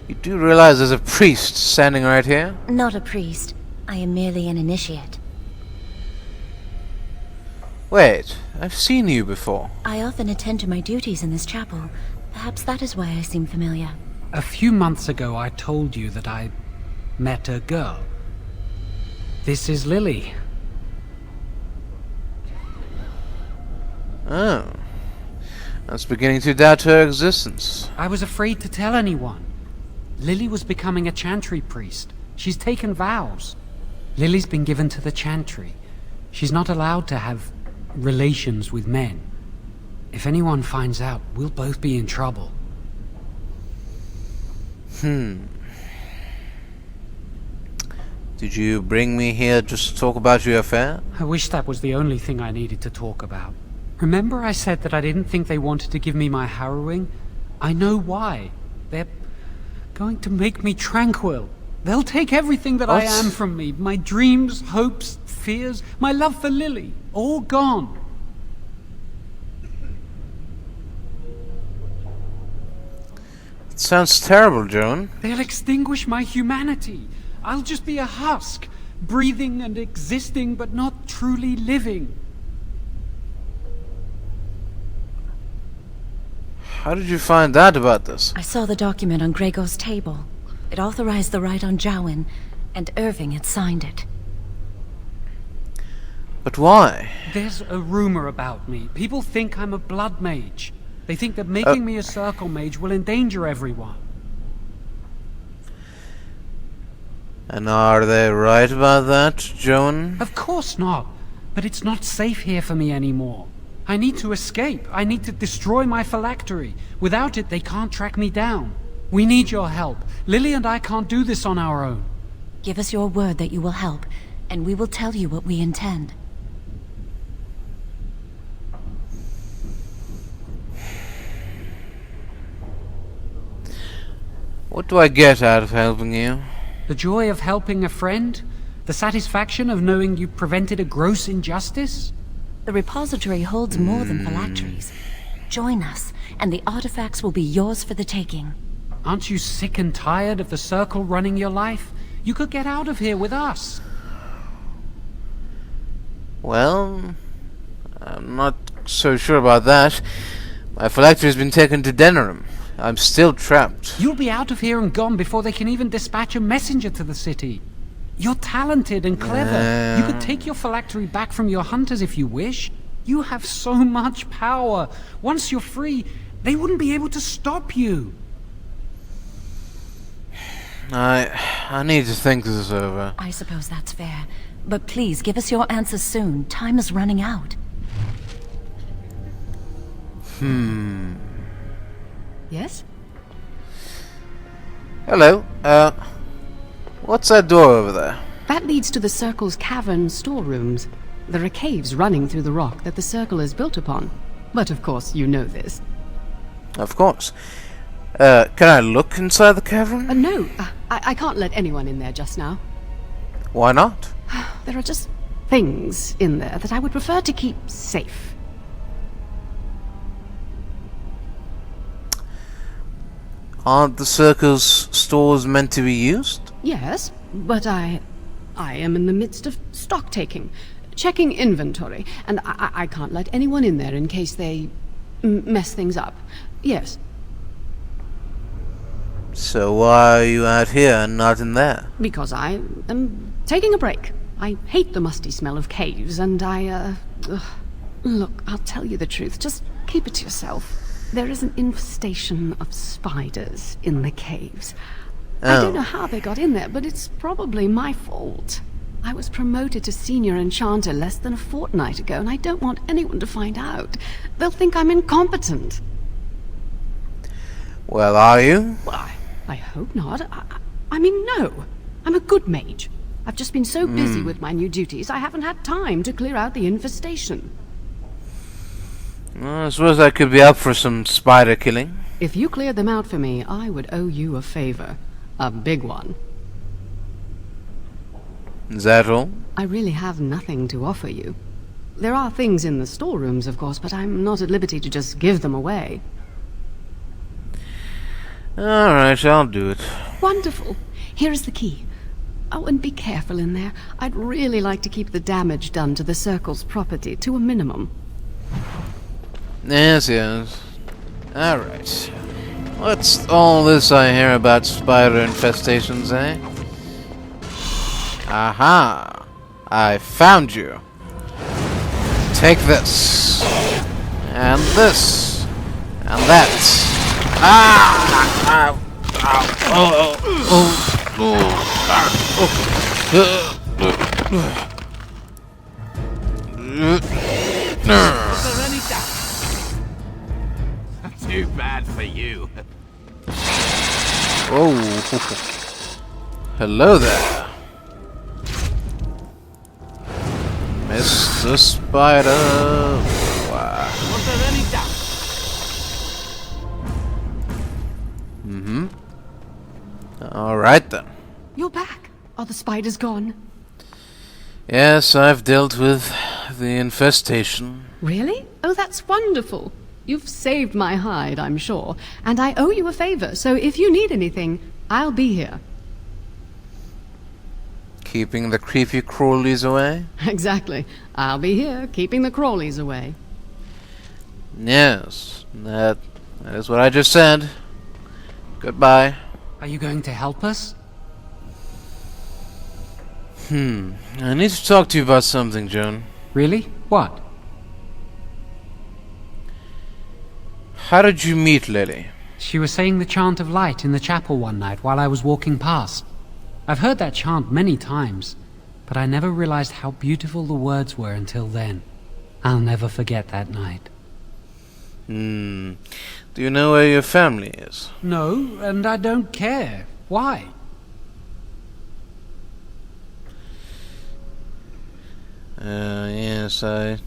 D: You do realize there's a priest standing right here?
P: Not a priest. I am merely an initiate.
D: Wait, I've seen you before.
P: I often attend to my duties in this chapel. Perhaps that is why I seem familiar.
J: A few months ago, I told you that I met a girl. This is Lily.
D: Oh. I was beginning to doubt her existence.
J: I was afraid to tell anyone. Lily was becoming a chantry priest. She's taken vows. Lily's been given to the chantry. She's not allowed to have relations with men. If anyone finds out, we'll both be in trouble.
D: Did you bring me here just to talk about your affair?
J: I wish that was the only thing I needed to talk about. Remember I said that I didn't think they wanted to give me my harrowing? I know why. They're going to make me tranquil. They'll take everything that I am from me. My dreams, hopes, fears, my love for Lily. All gone.
D: It sounds terrible, Joan.
J: They'll extinguish my humanity. I'll just be a husk, breathing and existing, but not truly living.
D: How did you find out about this?
P: I saw the document on Gregor's table. It authorized the right on Jowan, and Irving had signed it.
D: But why?
J: There's a rumor about me. People think I'm a blood mage. They think that making me a circle mage will endanger everyone.
D: And are they right about that, Joan?
J: Of course not. But it's not safe here for me anymore. I need to escape. I need to destroy my phylactery. Without it, they can't track me down. We need your help. Lily and I can't do this on our own.
P: Give us your word that you will help, and we will tell you what we intend.
D: What do I get out of helping you?
J: The joy of helping a friend? The satisfaction of knowing you prevented a gross injustice?
P: The repository holds more than phylacteries. Join us, and the artifacts will be yours for the taking.
J: Aren't you sick and tired of the circle running your life? You could get out of here with us.
D: Well, I'm not so sure about that. My phylactery has been taken to Denerim. I'm still trapped.
J: You'll be out of here and gone before they can even dispatch a messenger to the city. You're talented and clever. You could take your phylactery back from your hunters if you wish. You have so much power. Once you're free, they wouldn't be able to stop you.
D: I need to think this over.
P: I suppose that's fair. But please, give us your answers soon. Time is running out.
Q: Yes?
D: Hello. What's that door over there?
Q: That leads to the Circle's cavern storerooms. There are caves running through the rock that the Circle is built upon. But of course you know this.
D: Of course. Can I look inside the cavern?
Q: No, I can't let anyone in there just now.
D: Why not?
Q: There are just things in there that I would prefer to keep safe.
D: Aren't the Circle's stores meant to be used?
Q: Yes, but I am in the midst of stock taking, checking inventory, and I can't let anyone in there in case they mess things up. Yes.
D: So why are you out here and not in there?
Q: Because I am taking a break. I hate the musty smell of caves, and Look, I'll tell you the truth. Just keep it to yourself. There is an infestation of spiders in the caves. I don't know how they got in there, but it's probably my fault. I was promoted to senior enchanter less than a fortnight ago, and I don't want anyone to find out. They'll think I'm incompetent.
D: Well, are you?
Q: Well, I hope not. I mean, no. I'm a good mage. I've just been so busy with my new duties, I haven't had time to clear out the infestation.
D: I suppose I could be up for some spider killing.
Q: If you cleared them out for me, I would owe you a favor. A big one.
D: Is that all?
Q: I really have nothing to offer you. There are things in the storerooms, of course, but I'm not at liberty to just give them away.
D: Alright, I'll do it.
Q: Wonderful. Here is the key. Oh, and be careful in there. I'd really like to keep the damage done to the Circle's property to a minimum.
D: Yes, yes. Alright. What's all this I hear about spider infestations, eh? Aha! I found you. Take this. And this. And that. Ah! Ow! Ow!
E: Too bad for you.
D: Oh. Hello there. Mr. Spider. Wow. Mm-hmm. Alright then.
Q: You're back. Are the spiders gone?
D: Yes, I've dealt with the infestation.
Q: Really? Oh, that's wonderful. You've saved my hide, I'm sure. And I owe you a favor, so if you need anything, I'll be here.
D: Keeping the creepy crawlies away?
Q: Exactly. I'll be here, keeping the crawlies away.
D: Yes, that is what I just said. Goodbye.
J: Are you going to help us?
D: I need to talk to you about something, Joan.
J: Really? What?
D: How did you meet Lily?
J: She was saying the chant of light in the chapel one night while I was walking past. I've heard that chant many times, but I never realized how beautiful the words were until then. I'll never forget that night.
D: Do you know where your family is?
J: No, and I don't care. Why?
D: Yes, I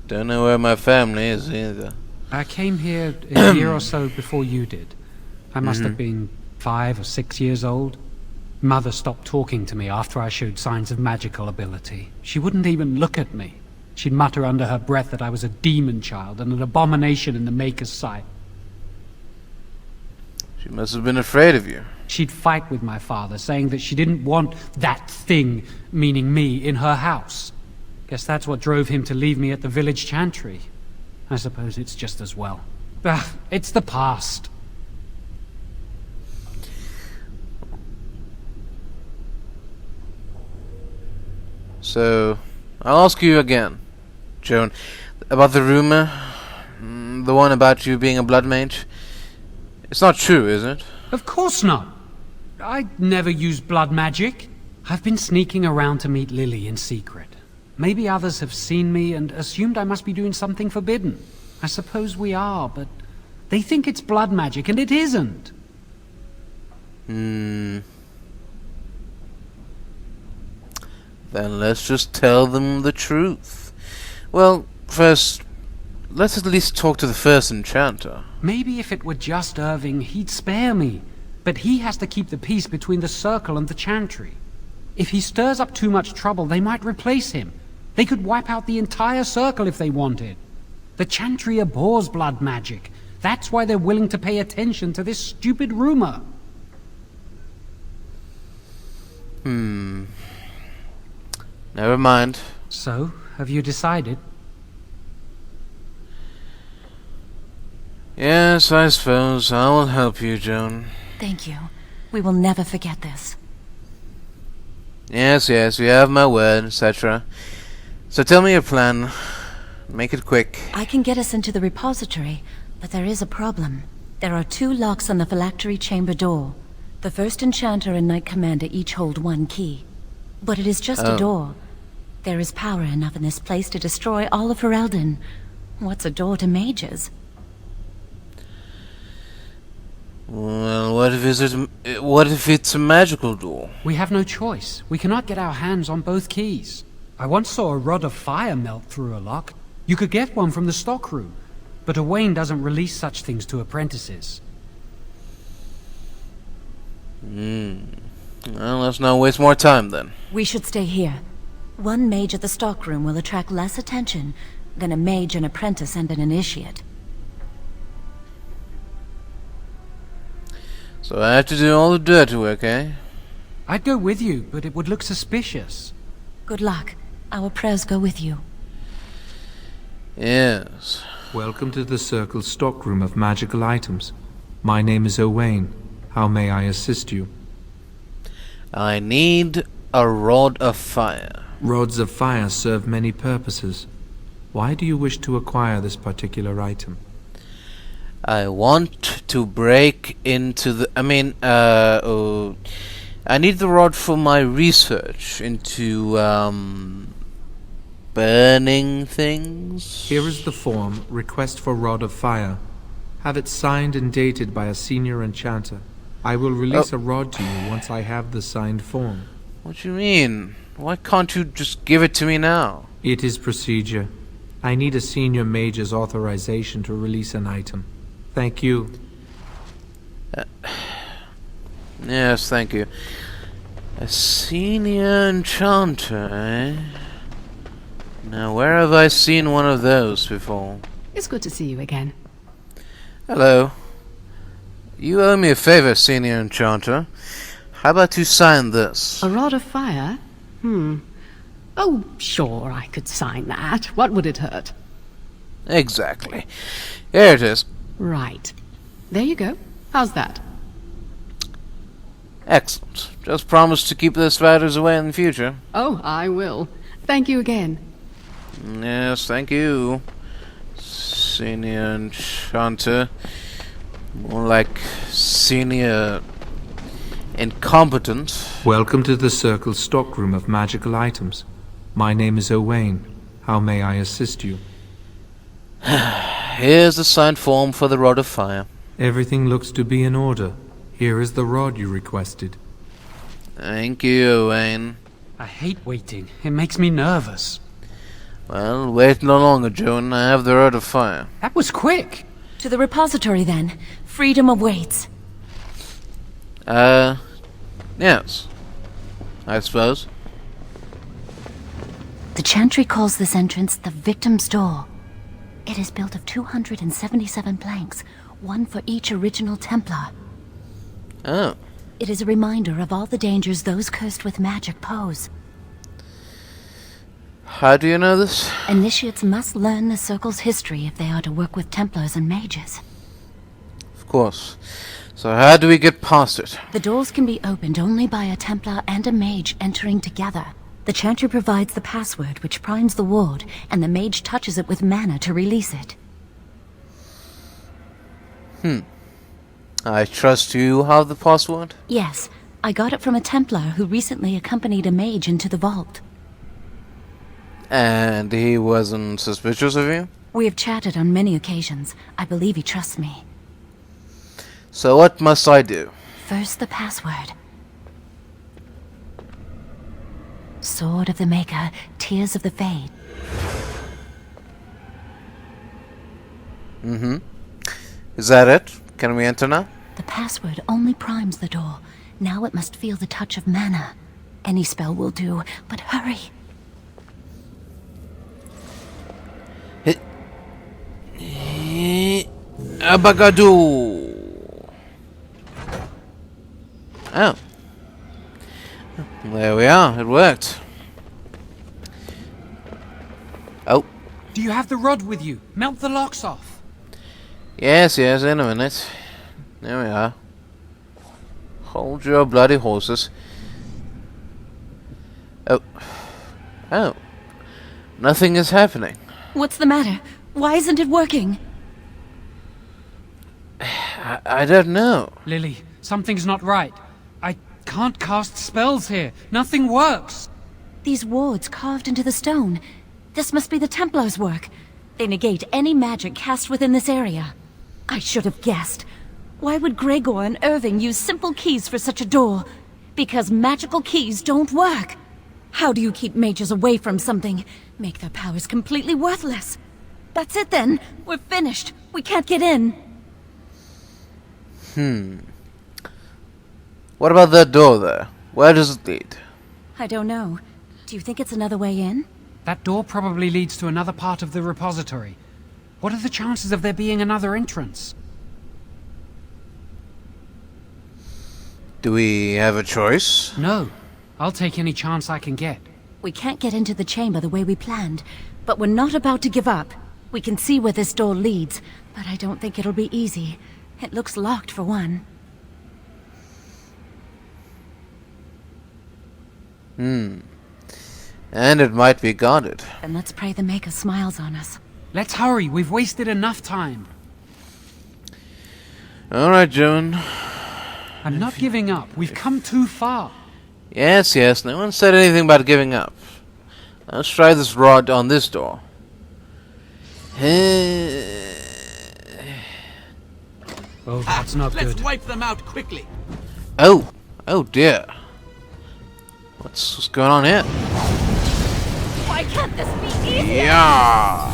D: don't know where my family is either.
J: I came here a year or so before you did. I must have been 5 or 6 years old. Mother stopped talking to me after I showed signs of magical ability. She wouldn't even look at me. She'd mutter under her breath that I was a demon child and an abomination in the Maker's sight.
D: She must have been afraid of you.
J: She'd fight with my father, saying that she didn't want that thing, meaning me, in her house. Guess that's what drove him to leave me at the village chantry. I suppose it's just as well. It's the past.
D: So, I'll ask you again, Joan, about the rumor, the one about you being a blood mage. It's not true, is it?
J: Of course not. I never used blood magic. I've been sneaking around to meet Lily in secret. Maybe others have seen me and assumed I must be doing something forbidden. I suppose we are, but they think it's blood magic, and it isn't.
D: Then let's just tell them the truth. Well, first, let's at least talk to the first enchanter.
J: Maybe if it were just Irving, he'd spare me. But he has to keep the peace between the Circle and the Chantry. If he stirs up too much trouble, they might replace him. They could wipe out the entire Circle if they wanted. The Chantry abhors blood magic. That's why they're willing to pay attention to this stupid rumor.
D: Never mind.
J: So, have you decided?
D: Yes, I suppose I will help you, Joan.
P: Thank you. We will never forget this.
D: Yes, yes, you have my word, etc. So tell me your plan. Make it quick.
P: I can get us into the repository, but there is a problem. There are 2 locks on the phylactery chamber door. The first enchanter and knight commander each hold 1 key. But it is just a door. There is power enough in this place to destroy all of Ferelden. What's a door to mages?
D: Well, what if it's a magical door?
J: We have no choice. We cannot get our hands on both keys. I once saw a rod of fire melt through a lock. You could get one from the stockroom. but Owain doesn't release such things to apprentices.
D: Well, let's not waste more time then.
P: We should stay here. One mage at the stockroom will attract less attention than a mage, an apprentice, and an initiate.
D: So I have to do all the dirty work, eh?
J: I'd go with you, but it would look suspicious.
P: Good luck. Our prayers go with you.
D: Yes.
K: Welcome to the Circle's stockroom of magical items. My name is Owain. How may I assist you?
D: I need a rod of fire.
K: Rods of fire serve many purposes. Why do you wish to acquire this particular item?
D: I want to break into the... I need the rod for my research into, burning things.
K: Here is the form, Request for Rod of Fire. Have it signed and dated by a senior enchanter. I will release a rod to you once I have the signed form.
D: What do you mean? Why can't you just give it to me now?
K: It is procedure. I need a senior mage's authorization to release an item. Thank you.
D: Yes, thank you. A senior enchanter, eh? Now, where have I seen one of those before?
Q: It's good to see you again.
D: Hello. You owe me a favor, senior enchanter. How about you sign this?
Q: A rod of fire? Oh, sure, I could sign that. What would it hurt?
D: Exactly. Here it is.
Q: Right. There you go. How's that?
D: Excellent. Just promise to keep the spiders away in the future.
Q: Oh, I will. Thank you again.
D: Yes, thank you, senior enchanter. More like senior incompetent.
K: Welcome to the Circle's stockroom of magical items. My name is Owain. How may I assist you?
D: Here's the signed form for the Rod of Fire.
K: Everything looks to be in order. Here is the rod you requested.
D: Thank you, Owain.
J: I hate waiting. It makes me nervous.
D: Well, wait no longer, Joan. I have the Rod of Fire.
J: That was quick.
P: To the repository, then. Freedom awaits.
D: Yes. I suppose.
P: The Chantry calls this entrance the Victim's Door. It is built of 277 planks, one for each original Templar.
D: Oh.
P: It is a reminder of all the dangers those cursed with magic pose.
D: How do you know this?
P: Initiates must learn the Circle's history if they are to work with Templars and mages.
D: Of course. So how do we get past it?
P: The doors can be opened only by a Templar and a mage entering together. The Chantry provides the password which primes the ward, and the mage touches it with mana to release it.
D: I trust you have the password?
P: Yes, I got it from a Templar who recently accompanied a mage into the vault.
D: And he wasn't suspicious of you?
P: We have chatted on many occasions. I believe he trusts me.
D: So what must I do?
P: First, the password. Sword of the Maker, Tears of the Fade.
D: Is that it? Can we enter now?
P: The password only primes the door. Now it must feel the touch of mana. Any spell will do, but hurry.
D: Abagadoo! Oh. There we are, it worked. Oh.
J: Do you have the rod with you? Melt the locks off.
D: Yes, in a minute. There we are. Hold your bloody horses. Oh. Nothing is happening.
P: What's the matter? Why isn't it working?
D: I don't know.
J: Lily, something's not right. I can't cast spells here. Nothing works.
P: These wards carved into the stone. This must be the Templars' work. They negate any magic cast within this area. I should have guessed. Why would Gregor and Irving use simple keys for such a door? Because magical keys don't work. How do you keep mages away from something? Make their powers completely worthless? That's it then. We're finished. We can't get in.
D: What about that door there? Where does it lead?
P: I don't know. Do you think it's another way in?
J: That door probably leads to another part of the repository. What are the chances of there being another entrance?
D: Do we have a choice?
J: No. I'll take any chance I can get.
P: We can't get into the chamber the way we planned, but we're not about to give up. We can see where this door leads, but I don't think it'll be easy. It looks locked for one.
D: And it might be guarded.
P: Then let's pray the Maker smiles on us.
J: Let's hurry. We've wasted enough time.
D: Alright, Joan.
J: I'm not giving up. We've come too far.
D: Yes, yes. No one said anything about giving up. Let's try this rod on this door.
J: Oh, that's not good.
I: Let's wipe them out quickly.
D: Oh. Oh, dear. What's going on here?
P: Why can't this be easier?
D: Yeah.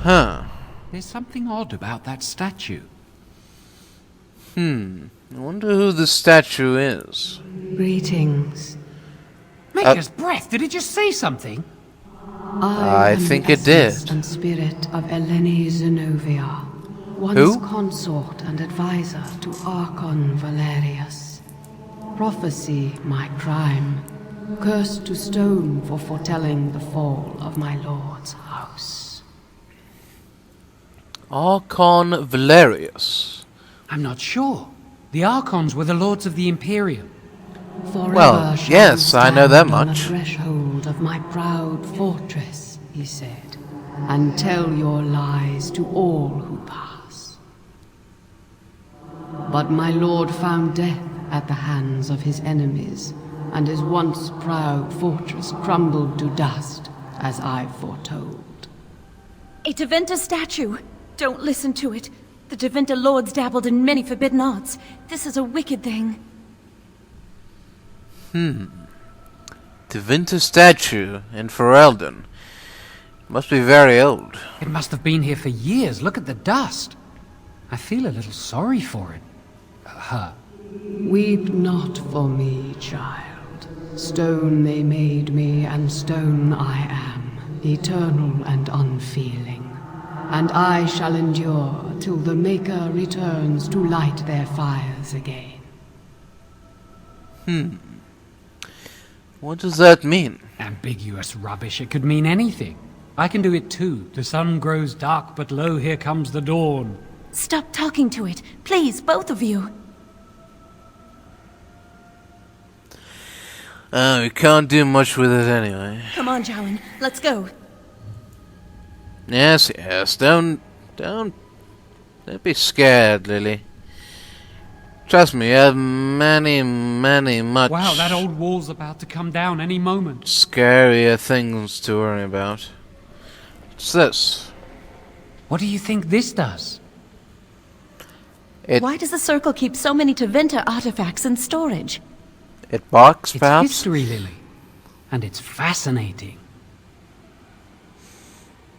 D: Huh.
J: There's something odd about that statue.
D: I wonder who the statue is.
Q: Greetings.
J: Maker's breath! Did it just say something?
D: I think it did.
Q: And spirit of Eleni Zenobia, once
D: Who?
Q: consort and advisor to Archon Valerius. Prophecy my crime, cursed to stone for foretelling the fall of my lord's house.
D: Archon Valerius.
J: I'm not sure. The Archons were the lords of the Imperium.
Q: Forever
D: Well,
Q: shall
D: yes,
Q: you
D: I know that
Q: stand on
D: much.
Q: the threshold of my proud fortress, he said, and tell your lies to all who pass. But my lord found death at the hands of his enemies, and his once proud fortress crumbled to dust, as I foretold.
P: A Tevinter statue! Don't listen to it. The Tevinter lords dabbled in many forbidden arts. This is a wicked thing.
D: Tevinter statue in Ferelden. Must be very old.
J: It must have been here for years. Look at the dust. I feel a little sorry for it. Her.
Q: Weep not for me, child. Stone they made me, and stone I am, eternal and unfeeling. And I shall endure till the Maker returns to light their fires again.
D: What does that mean?
J: Ambiguous rubbish. It could mean anything. I can do it too. The sun grows dark, but lo, here comes the dawn.
P: Stop talking to it. Please, both of you.
D: We can't do much with it anyway.
P: Come on, Jowan. Let's go.
D: Yes, yes. Don't be scared, Lily. Trust me, you have many much...
J: Wow, that old wall's about to come down any moment.
D: ...scarier things to worry about. What's this?
J: What do you think this does?
P: Why does the Circle keep so many Tevinter artifacts in storage?
D: It barks, perhaps?
J: It's history, Lily. And it's fascinating.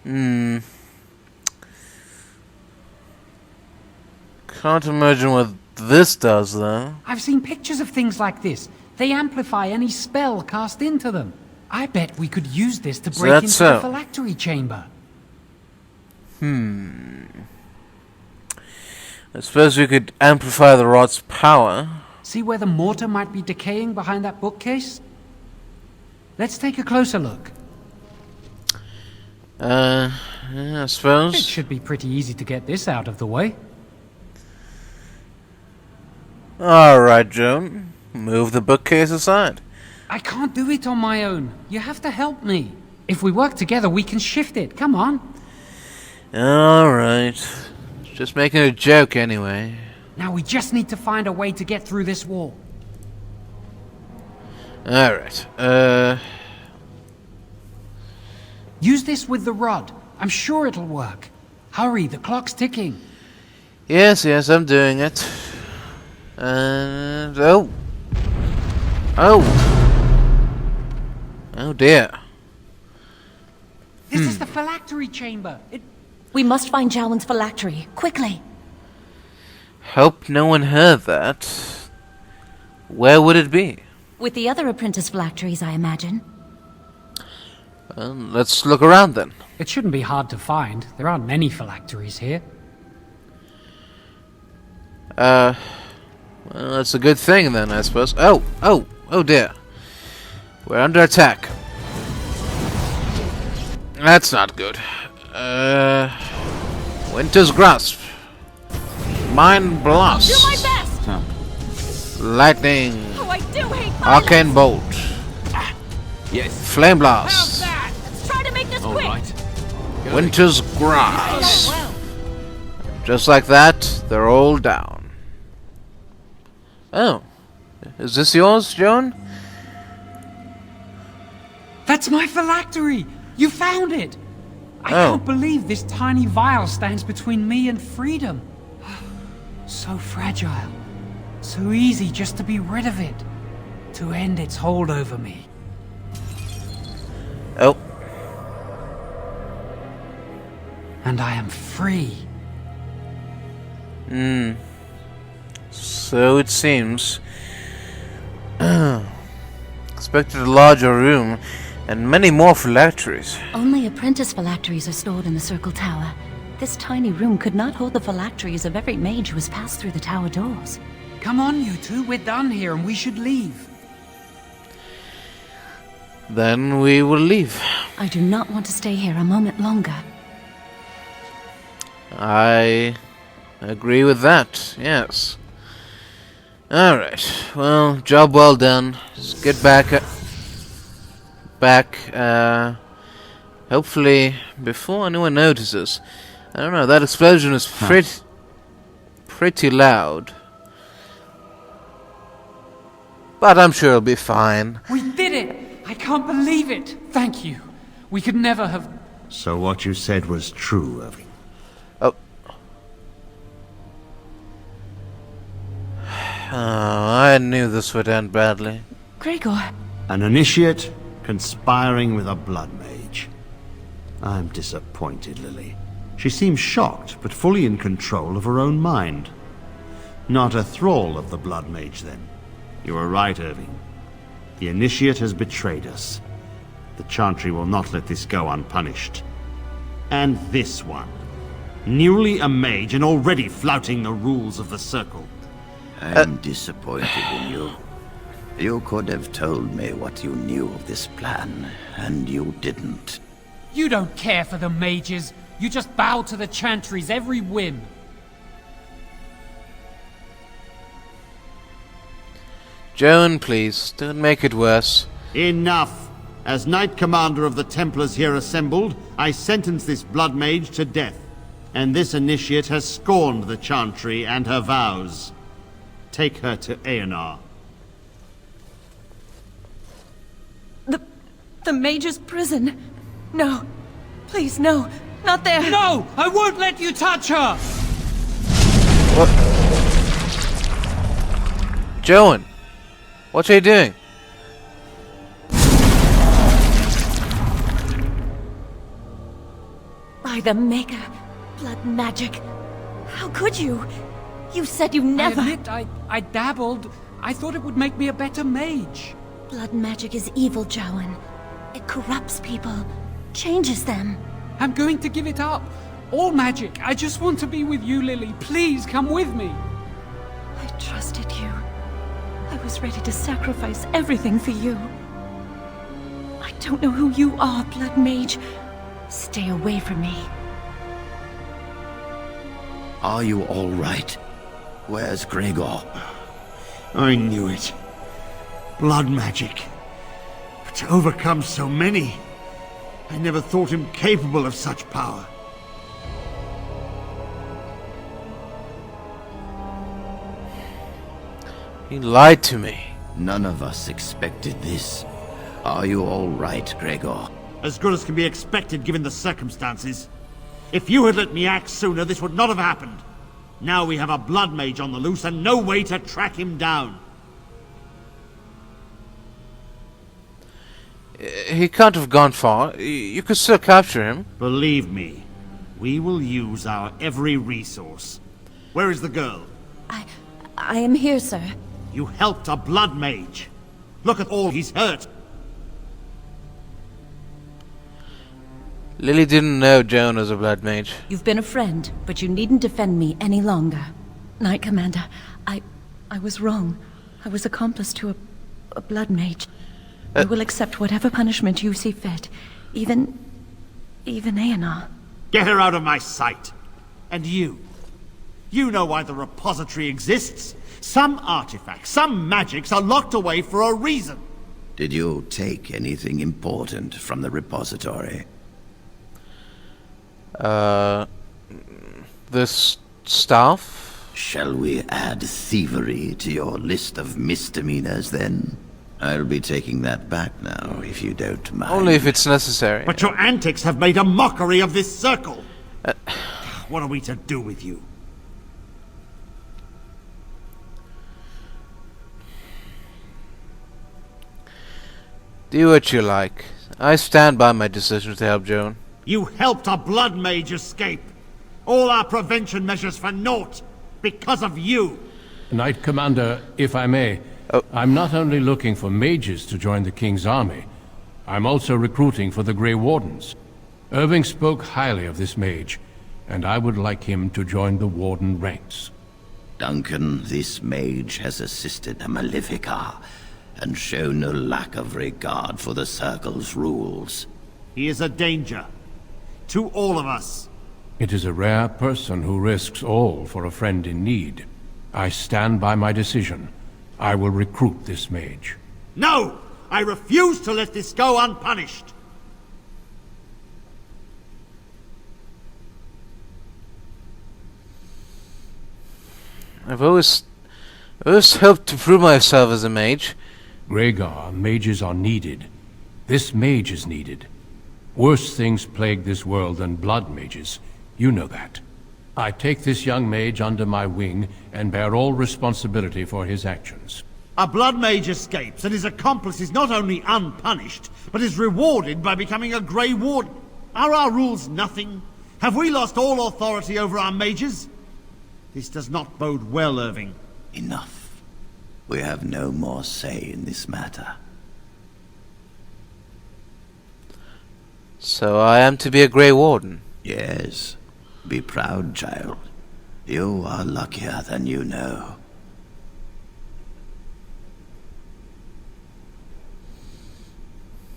D: Can't imagine what this does, though.
J: I've seen pictures of things like this. They amplify any spell cast into them. I bet we could use this to break into the phylactery chamber.
D: I suppose we could amplify the rod's power.
J: See where the mortar might be decaying behind that bookcase? Let's take a closer look.
D: Yeah, I suppose.
J: It should be pretty easy to get this out of the way.
D: Alright, Joan. Move the bookcase aside.
J: I can't do it on my own. You have to help me. If we work together, we can shift it. Come on.
D: Alright. Just making a joke anyway.
J: Now we just need to find a way to get through this wall.
D: Alright,
J: Use this with the rod. I'm sure it'll work. Hurry, the clock's ticking.
D: Yes, I'm doing it. And... Oh! Oh dear.
J: This is the phylactery chamber.
P: We must find Jowen's phylactery, quickly.
D: Hope no one heard that. Where would it be?
P: With the other apprentice phylacteries, I imagine.
D: Let's look around then.
J: It shouldn't be hard to find. There aren't many phylacteries here.
D: Well, that's a good thing then, I suppose. Oh dear. We're under attack. That's not good. Winter's Grasp. Mind Blast.
P: I'll do my best!
D: Lightning.
P: Oh, I do hate violence!
D: Arcane Bolt.
E: Yes.
D: Flame Blast.
P: Let's try to make this quick!
E: Right.
D: Winter's Grasp. Just like that, they're all down. Oh. Is this yours, Joan?
J: That's my phylactery! You found it! I can't believe this tiny vial stands between me and freedom. So fragile. So easy just to be rid of it. To end its hold over me.
D: Oh.
J: And I am free.
D: So it seems. Expected a larger room and many more phylacteries.
P: Only apprentice phylacteries are stored in the Circle Tower. This tiny room could not hold the phylacteries of every mage who has passed through the tower doors.
J: Come on, you two. We're done here and we should leave.
D: Then we will leave.
P: I do not want to stay here a moment longer.
D: I agree with that, yes. Alright, well, job well done. Just get back. Hopefully, before anyone notices. I don't know, that explosion is pretty loud. But I'm sure it'll be fine.
J: We did it! I can't believe it! Thank you. We could never have...
B: So what you said was true, Irving.
D: Oh. I knew this would end badly.
P: Gregor.
B: An initiate conspiring with a blood mage. I'm disappointed, Lily. She seems shocked, but fully in control of her own mind. Not a thrall of the blood mage, then. You were right, Irving. The initiate has betrayed us. The Chantry will not let this go unpunished. And this one. Newly a mage and already flouting the rules of the Circle.
C: I'm disappointed in you. You could have told me what you knew of this plan, and you didn't.
J: You don't care for the mages. You just bow to the Chantry's every whim.
D: Joan, please, don't make it worse.
B: Enough! As Knight Commander of the Templars here assembled, I sentence this blood mage to death. And this initiate has scorned the Chantry and her vows. Take her to Aenar.
P: The mage's prison. No. Please, no. Not there.
J: No! I won't let you touch her!
D: What? Joan, what are you doing?
P: By the Maker, blood magic. How could you? You said you never...
J: I admit, I dabbled. I thought it would make me a better mage.
P: Blood magic is evil, Jowen. It corrupts people, changes them.
J: I'm going to give it up. All magic. I just want to be with you, Lily. Please, come with me.
P: I trusted you. I was ready to sacrifice everything for you. I don't know who you are, Blood Mage. Stay away from me.
C: Are you all right? Where's Gregor?
B: I knew it. Blood magic. But to overcome so many, I never thought him capable of such power.
D: He lied to me.
C: None of us expected this. Are you all right, Gregor?
B: As good as can be expected given the circumstances. If you had let me act sooner, this would not have happened. Now we have a blood mage on the loose and no way to track him down.
D: He can't have gone far. You could still capture him.
B: Believe me, we will use our every resource. Where is the girl?
P: I am here, sir.
B: You helped a blood mage. Look at all he's hurt.
D: Lily didn't know Joan was a blood mage.
R: You've been a friend, but you needn't defend me any longer. Knight Commander, I was wrong. I was accomplice to a blood mage. I will accept whatever punishment you see fit. Even Aenar.
B: Get her out of my sight. And you. You know why the repository exists. Some artifacts, some magics are locked away for a reason.
C: Did you take anything important from the repository?
D: This staff?
C: Shall we add thievery to your list of misdemeanors then? I'll be taking that back now, if you don't mind.
D: Only if it's necessary.
B: But your antics have made a mockery of this circle. What are we to do with you?
D: Do what you like. I stand by my decision to help Joan.
B: You helped a blood mage escape. All our prevention measures for naught. Because of you.
A: Knight Commander, if I may, I'm not only looking for mages to join the King's army, I'm also recruiting for the Grey Wardens. Irving spoke highly of this mage, and I would like him to join the Warden ranks.
C: Duncan, this mage has assisted a Malefica, and shown no lack of regard for the Circle's rules.
B: He is a danger. To all of us.
A: It is a rare person who risks all for a friend in need. I stand by my decision. I will recruit this mage.
B: No! I refuse to let this go unpunished!
D: I've always hoped to prove myself as a mage.
A: Rhaegar, mages are needed. This mage is needed. Worse things plague this world than blood mages. You know that. I take this young mage under my wing and bear all responsibility for his actions.
B: A blood mage escapes and his accomplice is not only unpunished, but is rewarded by becoming a Grey Warden. Are our rules nothing? Have we lost all authority over our mages? This does not bode well, Irving.
C: Enough. We have no more say in this matter.
D: So I am to be a Grey Warden?
C: Yes. Be proud, child. You are luckier than you know.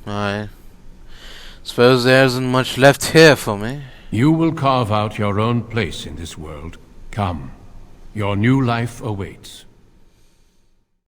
D: I suppose there isn't much left here for me.
A: You will carve out your own place in this world. Come. Your new life awaits.